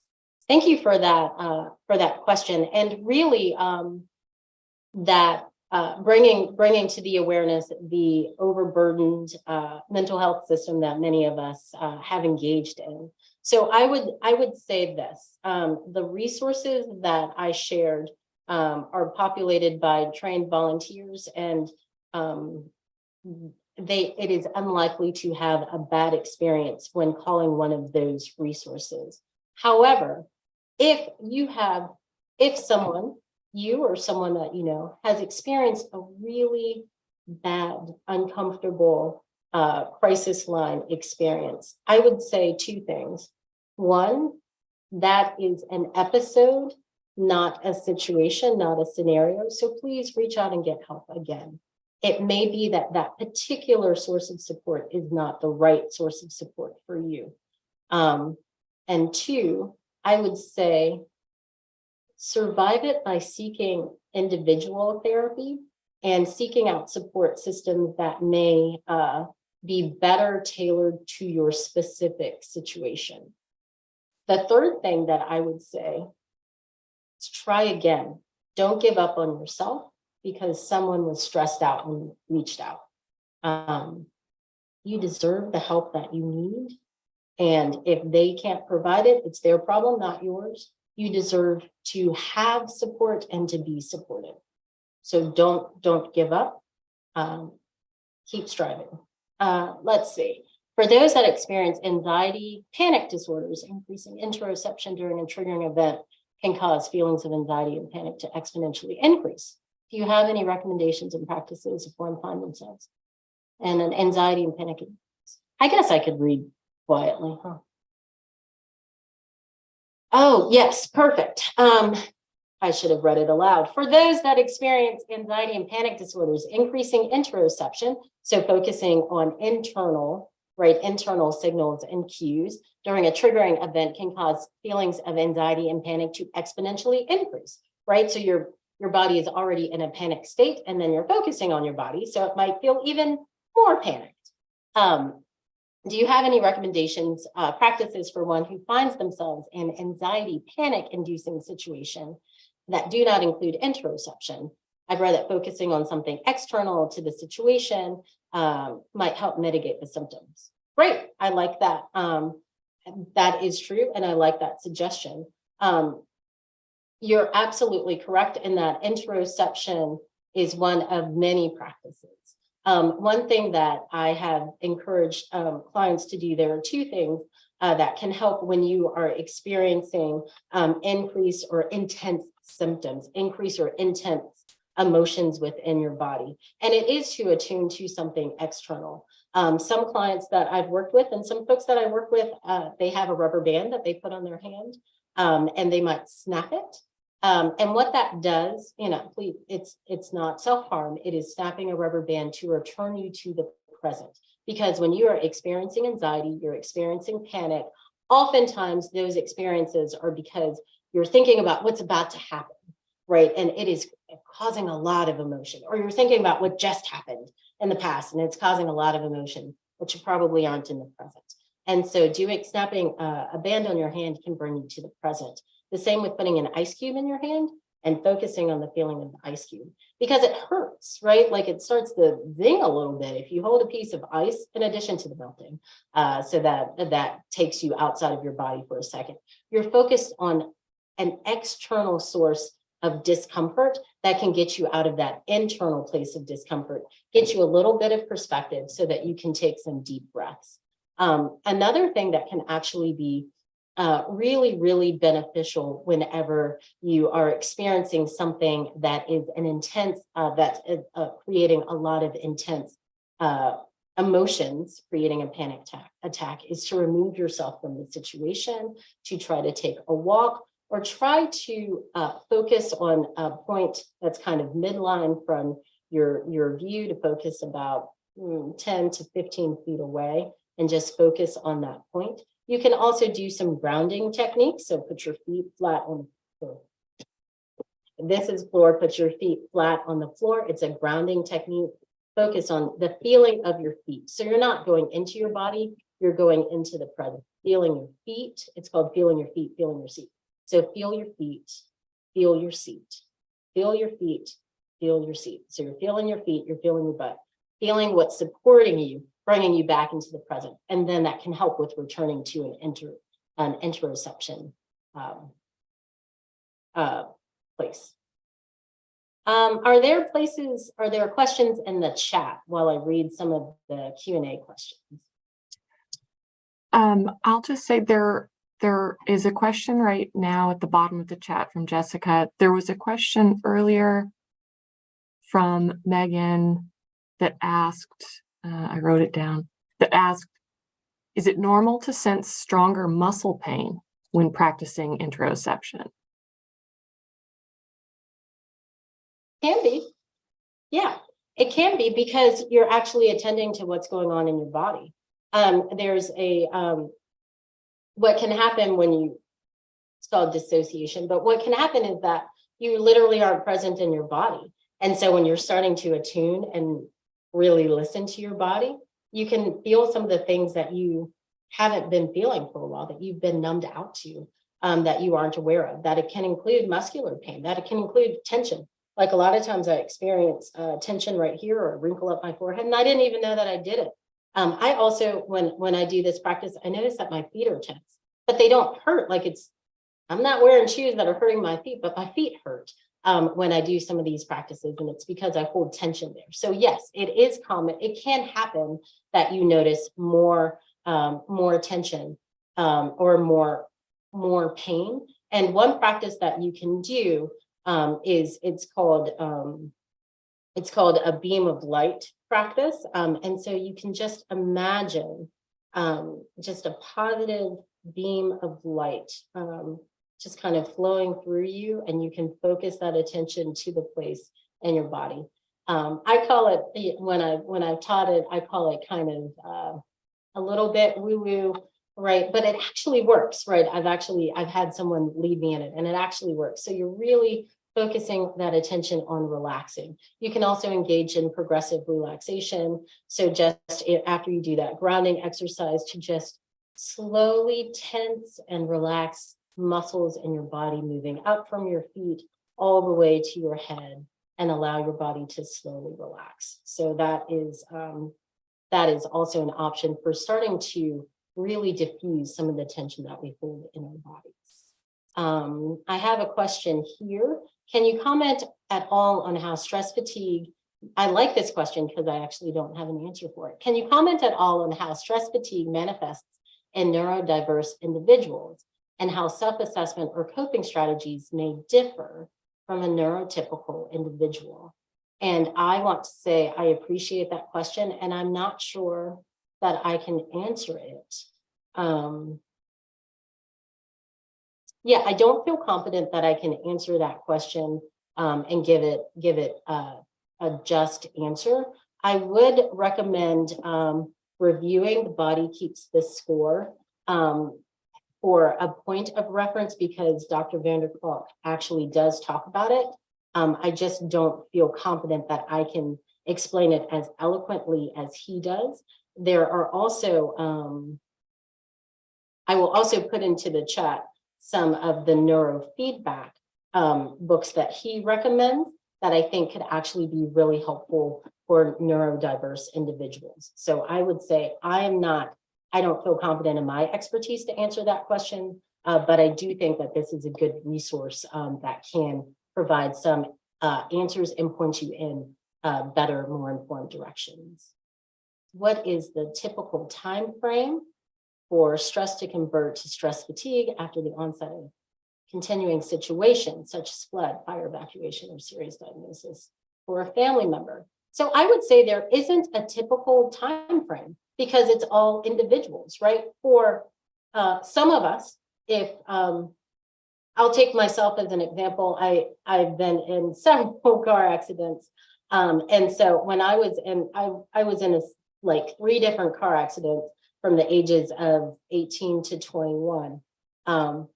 Thank you for that question. And really bringing to the awareness the overburdened mental health system that many of us have engaged in. So I would say this, the resources that I shared are populated by trained volunteers, and it is unlikely to have a bad experience when calling one of those resources. However, if someone, you or someone that you know, has experienced a really bad, uncomfortable crisis line experience, I would say two things. One, that is an episode, not a situation, not a scenario. So please reach out and get help again. It may be that that particular source of support is not the right source of support for you. And two, I would say survive it by seeking individual therapy and seeking out support systems that may be better tailored to your specific situation. The third thing that I would say is try again. Don't give up on yourself because someone was stressed out and reached out. You deserve the help that you need. And if they can't provide it, it's their problem, not yours. You deserve to have support and to be supported. So don't give up. Keep striving. Let's see. For those that experience anxiety, panic disorders, increasing interoception during a triggering event can cause feelings of anxiety and panic to exponentially increase. Do you have any recommendations and practices if one finds themselves in an anxiety and panic? I guess I could read quietly, huh? Oh, yes, perfect. I should have read it aloud. For those that experience anxiety and panic disorders, increasing interoception, so focusing on internal signals and cues during a triggering event can cause feelings of anxiety and panic to exponentially increase, right? So your body is already in a panic state, and then you're focusing on your body, so it might feel even more panicked. Do you have any recommendations, practices for one who finds themselves in anxiety, panic-inducing situation that do not include interoception? I've read that focusing on something external to the situation might help mitigate the symptoms. Great, I like that. That is true, and I like that suggestion. You're absolutely correct in that interoception is one of many practices. One thing that I have encouraged clients to do, there are two things that can help when you are experiencing increased or intense symptoms, increased or intense emotions within your body. And it is to attune to something external. Some clients that I've worked with and some folks that I work with, they have a rubber band that they put on their hand and they might snap it. And what that does, please, it's not self-harm. It is snapping a rubber band to return you to the present. Because when you are experiencing anxiety, you're experiencing panic, oftentimes those experiences are because you're thinking about what's about to happen, right? And it is causing a lot of emotion. Or you're thinking about what just happened in the past, and it's causing a lot of emotion, but you probably aren't in the present. And so snapping a band on your hand can bring you to the present. The same with putting an ice cube in your hand and focusing on the feeling of the ice cube, because it hurts, right? Like it starts to zing a little bit if you hold a piece of ice in addition to the melting, so that takes you outside of your body for a second. You're focused on an external source of discomfort that can get you out of that internal place of discomfort, get you a little bit of perspective so that you can take some deep breaths. Another thing that can actually be really, really beneficial whenever you are experiencing something that is an intense, that's creating a lot of intense emotions, creating a panic attack, is to remove yourself from the situation, to try to take a walk, or try to focus on a point that's kind of midline from your view, to focus about 10 to 15 feet away and just focus on that point. You can also do some grounding techniques. So put your feet flat on the floor. This is floor, put your feet flat on the floor. It's a grounding technique. Focus on the feeling of your feet. So you're not going into your body, you're going into the present. Feeling your feet. It's called feeling your feet, feeling your seat. So feel your feet, feel your seat, feel your feet, feel your seat. So you're feeling your feet, you're feeling your butt, feeling what's supporting you, bringing you back into the present. And then that can help with returning to an interoception place. Are there questions in the chat while I read some of the Q&A questions? I'll just say there There is a question right now at the bottom of the chat from Jessica. There was a question earlier from Megan that asked, I wrote it down, that asked, is it normal to sense stronger muscle pain when practicing interoception? Can be. Yeah, it can be because you're actually attending to what's going on in your body. There's a, what can happen when you, it's called dissociation, but what can happen is that you literally aren't present in your body. And so when you're starting to attune and really listen to your body, you can feel some of the things that you haven't been feeling for a while, that you've been numbed out to, that you aren't aware of, that it can include muscular pain, that it can include tension. Like a lot of times I experience tension right here or a wrinkle up my forehead, and I didn't even know that I did it. I also, when I do this practice, I notice that my feet are tense, but they don't hurt. Like I'm not wearing shoes that are hurting my feet, but my feet hurt when I do some of these practices, and it's because I hold tension there. So yes, it is common. It can happen that you notice more tension or more pain. And one practice that you can do is it's called a beam of light practice. And so you can just imagine just a positive beam of light just kind of flowing through you, and you can focus that attention to the place in your body. I call it, when I've taught it, I call it kind of a little bit woo-woo, right? But it actually works, right? I've had someone lead me in it, and it actually works. So you're really focusing that attention on relaxing. You can also engage in progressive relaxation. So just after you do that grounding exercise, to just slowly tense and relax muscles in your body, moving up from your feet all the way to your head, and allow your body to slowly relax. So that is also an option for starting to really diffuse some of the tension that we hold in our bodies. I have a question here. Can you comment at all on how stress fatigue, I like this question because I actually don't have an answer for it. Can you comment at all on how stress fatigue manifests in neurodiverse individuals, and how self-assessment or coping strategies may differ from a neurotypical individual? And I want to say I appreciate that question, and I'm not sure that I can answer it. Yeah, I don't feel confident that I can answer that question and give it a just answer. I would recommend reviewing The Body Keeps the Score for a point of reference, because Dr. Vanderkolk actually does talk about it. I just don't feel confident that I can explain it as eloquently as he does. There are also, I will also put into the chat some of the neurofeedback books that he recommends that I think could actually be really helpful for neurodiverse individuals. So I would say I don't feel confident in my expertise to answer that question, but I do think that this is a good resource that can provide some answers and point you in better, more informed directions. What is the typical time frame for stress to convert to stress fatigue after the onset of continuing situations such as flood, fire evacuation, or serious diagnosis for a family member? So I would say there isn't a typical time frame, because it's all individuals, right? For some of us, if I'll take myself as an example, I've been in several car accidents, and so when I was in like 3 different car accidents from the ages of 18 to 21, and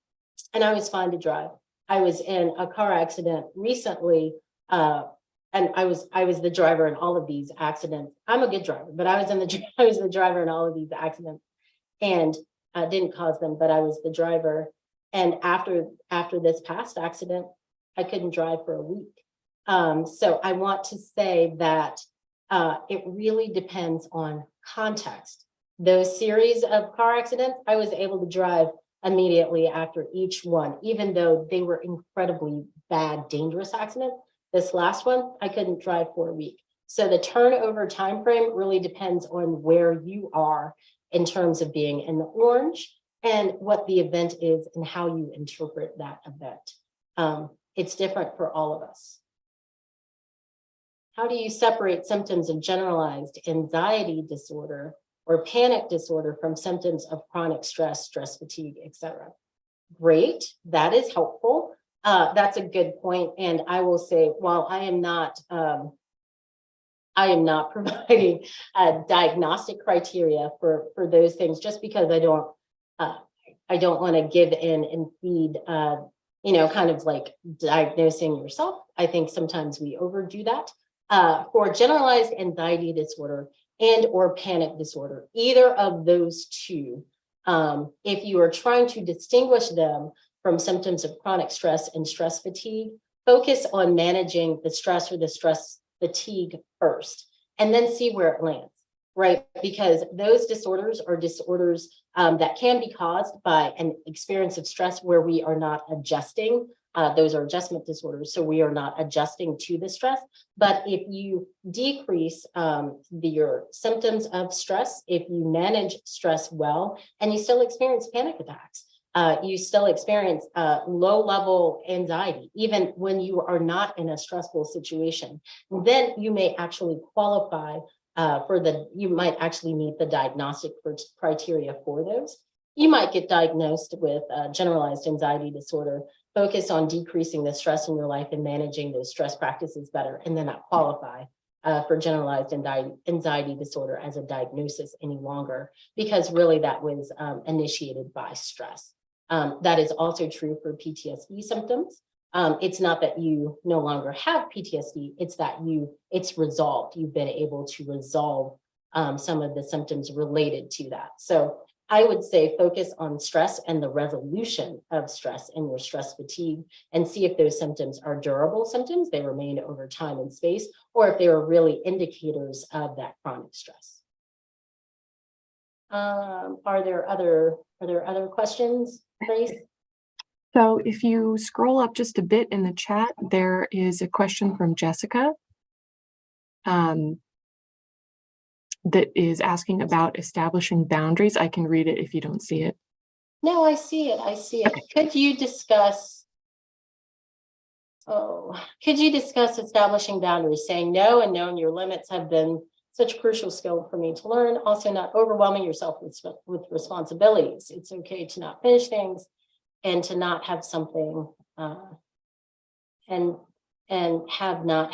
I was fine to drive. I was in a car accident recently, and I was the driver in all of these accidents. I'm a good driver, but I was the driver in all of these accidents, and didn't cause them, but I was the driver. And after this past accident, I couldn't drive for a week. So I want to say that it really depends on context. Those series of car accidents, I was able to drive immediately after each one, even though they were incredibly bad, dangerous accidents. This last one, I couldn't drive for a week. So the turnover time frame really depends on where you are in terms of being in the orange and what the event is and how you interpret that event. It's different for all of us. How do you separate symptoms of generalized anxiety disorder or panic disorder from symptoms of chronic stress, stress fatigue, etc.? Great, that is helpful. That's a good point. And I will say, while I am not providing diagnostic criteria for those things, just because I don't want to give in and feed, kind of like diagnosing yourself. I think sometimes we overdo that. For generalized anxiety disorder and or panic disorder, either of those two, if you are trying to distinguish them from symptoms of chronic stress and stress fatigue, focus on managing the stress or the stress fatigue first, and then see where it lands, right? Because those disorders are disorders that can be caused by an experience of stress where we are not adjusting. Those are adjustment disorders, so we are not adjusting to the stress. But if you decrease your symptoms of stress, if you manage stress well, and you still experience panic attacks, you still experience low-level anxiety, even when you are not in a stressful situation, then you may actually qualify you might actually meet the diagnostic criteria for those. You might get diagnosed with generalized anxiety disorder, focus on decreasing the stress in your life and managing those stress practices better, and then not qualify for generalized anxiety disorder as a diagnosis any longer, because really that was initiated by stress. That is also true for PTSD symptoms. It's not that you no longer have PTSD, it's that it's resolved. You've been able to resolve some of the symptoms related to that. So I would say focus on stress and the resolution of stress and your stress fatigue, and see if those symptoms are durable symptoms, they remain over time and space, or if they are really indicators of that chronic stress. Are there other questions, Grace? So if you scroll up just a bit in the chat, there is a question from Jessica that is asking about establishing boundaries. I can read it if you don't see it. No, I see it. I see it. Okay. Could you discuss establishing boundaries, saying no and knowing your limits have been such a crucial skill for me to learn. Also, not overwhelming yourself with responsibilities. It's okay to not finish things and to not have something and have not.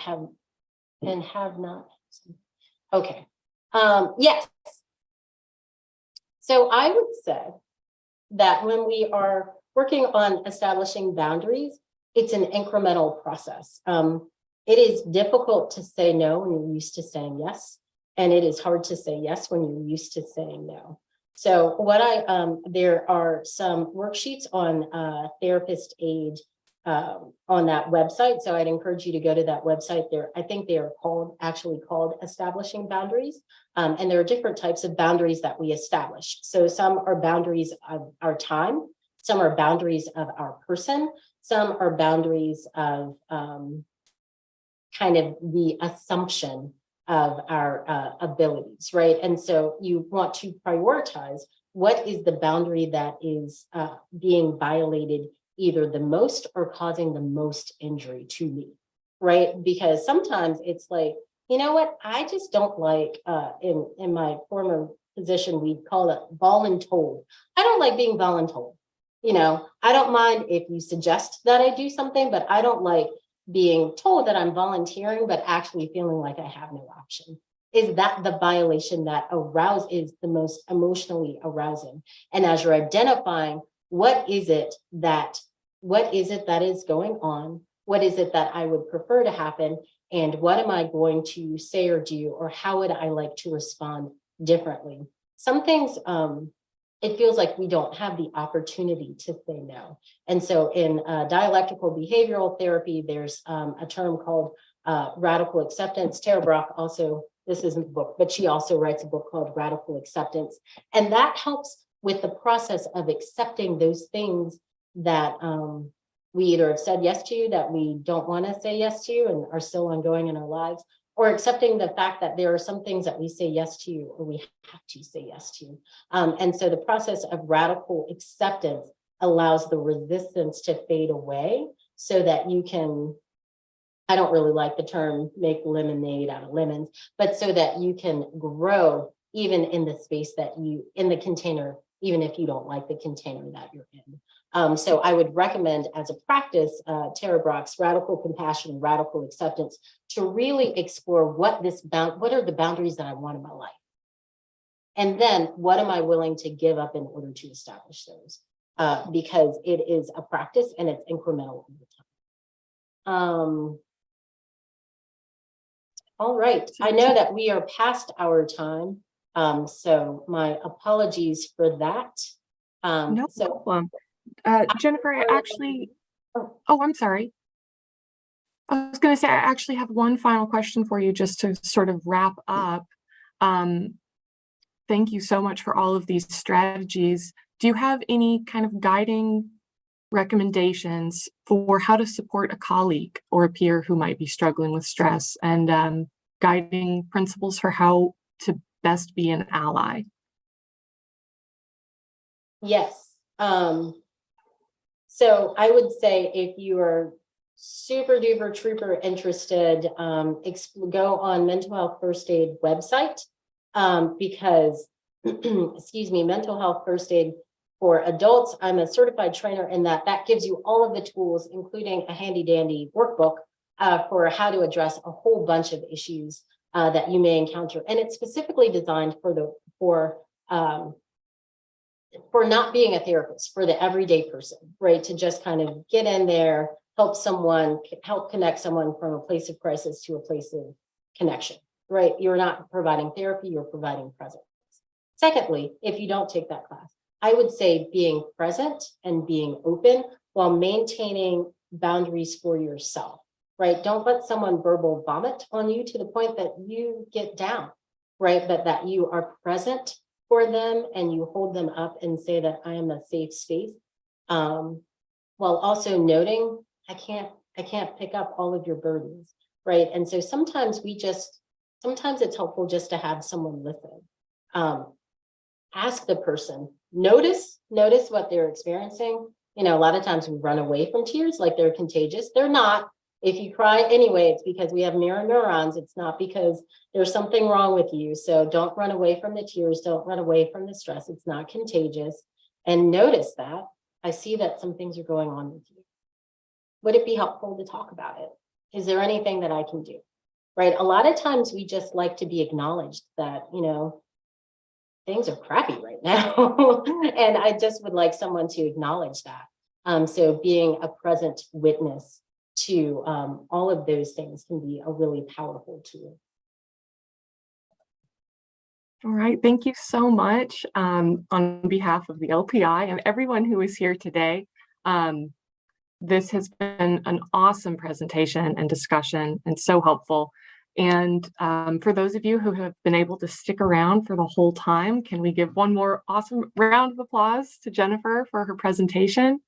Okay. Yes. So I would say that when we are working on establishing boundaries, it's an incremental process. It is difficult to say no when you're used to saying yes, and it is hard to say yes when you're used to saying no. So there are some worksheets on Therapist Aid on that website. So I'd encourage you to go to that website there. I think they are actually called Establishing Boundaries. And there are different types of boundaries that we establish. So some are boundaries of our time, some are boundaries of our person, some are boundaries of kind of the assumption of our abilities, right? And so you want to prioritize what is the boundary that is being violated either the most or causing the most injury to me, right? Because sometimes it's like, you know what, I just don't like, in my former position, we call it voluntold. I don't like being voluntold. You know, I don't mind if you suggest that I do something, but I don't like being told that I'm volunteering, but actually feeling like I have no option. Is that the violation that is the most emotionally arousing? And as you're identifying, what is it that is going on? What is it that I would prefer to happen? And what am I going to say or do? Or how would I like to respond differently? Some things, it feels like we don't have the opportunity to say no. And so in dialectical behavioral therapy, there's a term called radical acceptance. Tara Brach also, this isn't the book, but she also writes a book called Radical Acceptance. And that helps with the process of accepting those things that we either have said yes to, that we don't want to say yes to and are still ongoing in our lives, or accepting the fact that there are some things that we say yes to or we have to say yes to. And so the process of radical acceptance allows the resistance to fade away so that you can, I don't really like the term make lemonade out of lemons, but so that you can grow even in the space that in the container, even if you don't like the container that you're in. So I would recommend as a practice, Tara Brach's radical compassion, radical acceptance, to really explore what are the boundaries that I want in my life? And then what am I willing to give up in order to establish those? Because it is a practice and it's incremental over time. All right, I know that we are past our time, so my apologies for that. No problem. Jennifer, I'm sorry. I was going to say, I actually have one final question for you just to sort of wrap up. Thank you so much for all of these strategies. Do you have any kind of guiding recommendations for how to support a colleague or a peer who might be struggling with stress, and guiding principles for how to best be an ally? Yes. So I would say if you are super duper trooper interested, go on Mental Health First Aid website, because excuse me, Mental Health First Aid for adults, I'm a certified trainer in that gives you all of the tools, including a handy dandy workbook for how to address a whole bunch of issues that you may encounter. And it's specifically designed for not being a therapist, for the everyday person, right? To just kind of get in there, help connect someone from a place of crisis to a place of connection, right? You're not providing therapy, you're providing presence. Secondly, if you don't take that class, I would say being present and being open while maintaining boundaries for yourself, right? Don't let someone verbal vomit on you to the point that you get down, right? But that you are present for them and you hold them up and say that I am a safe space, while also noting I can't pick up all of your burdens, right? And so sometimes it's helpful just to have someone listen. Ask the person, notice what they're experiencing. You know, a lot of times we run away from tears like they're contagious. They're not. If you cry anyway, it's because we have mirror neurons. It's not because there's something wrong with you. So don't run away from the tears. Don't run away from the stress. It's not contagious. And notice that I see that some things are going on with you. Would it be helpful to talk about it? Is there anything that I can do? Right? A lot of times we just like to be acknowledged that, you know, things are crappy right now. And I just would like someone to acknowledge that. So being a present witness to all of those things can be a really powerful tool. All right, thank you so much on behalf of the LPI and everyone who is here today. This has been an awesome presentation and discussion and so helpful. And for those of you who have been able to stick around for the whole time, can we give one more awesome round of applause to Jennifer for her presentation?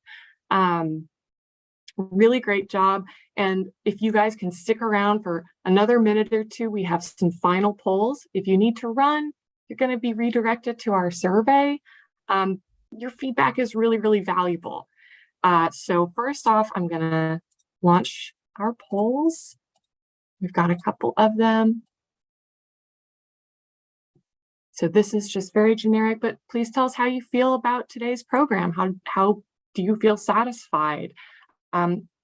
Really great job. And if you guys can stick around for another minute or two, we have some final polls. If you need to run, you're going to be redirected to our survey. Your feedback is really, really valuable. So first off, I'm going to launch our polls. We've got a couple of them. So this is just very generic, but please tell us how you feel about today's program. How do you feel satisfied?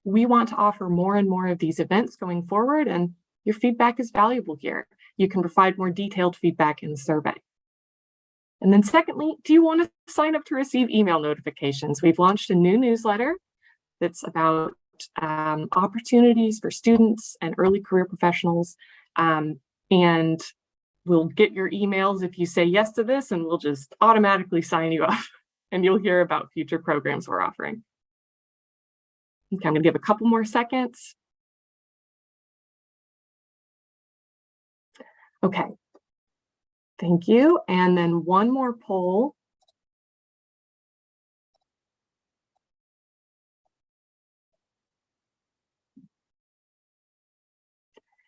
We want to offer more and more of these events going forward, and your feedback is valuable here. You can provide more detailed feedback in the survey. And then secondly, do you want to sign up to receive email notifications? We've launched a new newsletter that's about opportunities for students and early career professionals. And we'll get your emails if you say yes to this, and we'll just automatically sign you up and you'll hear about future programs we're offering. Okay, I'm going to give a couple more seconds. Okay, thank you. And then one more poll.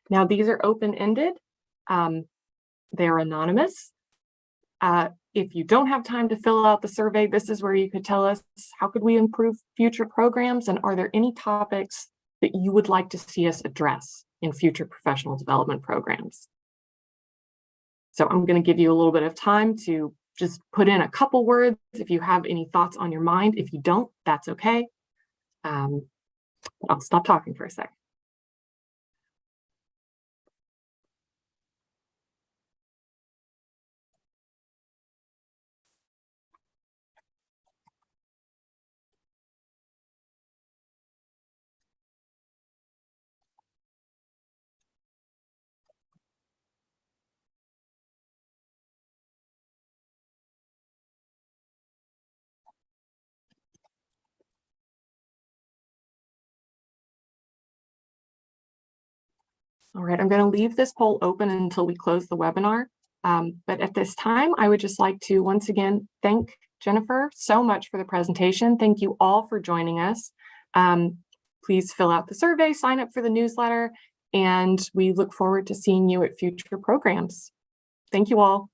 Now, these are open-ended. They're anonymous. If you don't have time to fill out the survey, this is where you could tell us, how could we improve future programs? And are there any topics that you would like to see us address in future professional development programs? So I'm going to give you a little bit of time to just put in a couple words if you have any thoughts on your mind. If you don't, that's okay. I'll stop talking for a sec. All right, I'm going to leave this poll open until we close the webinar. But at this time, I would just like to once again thank Jennifer so much for the presentation. Thank you all for joining us. Please fill out the survey, sign up for the newsletter, and we look forward to seeing you at future programs. Thank you all.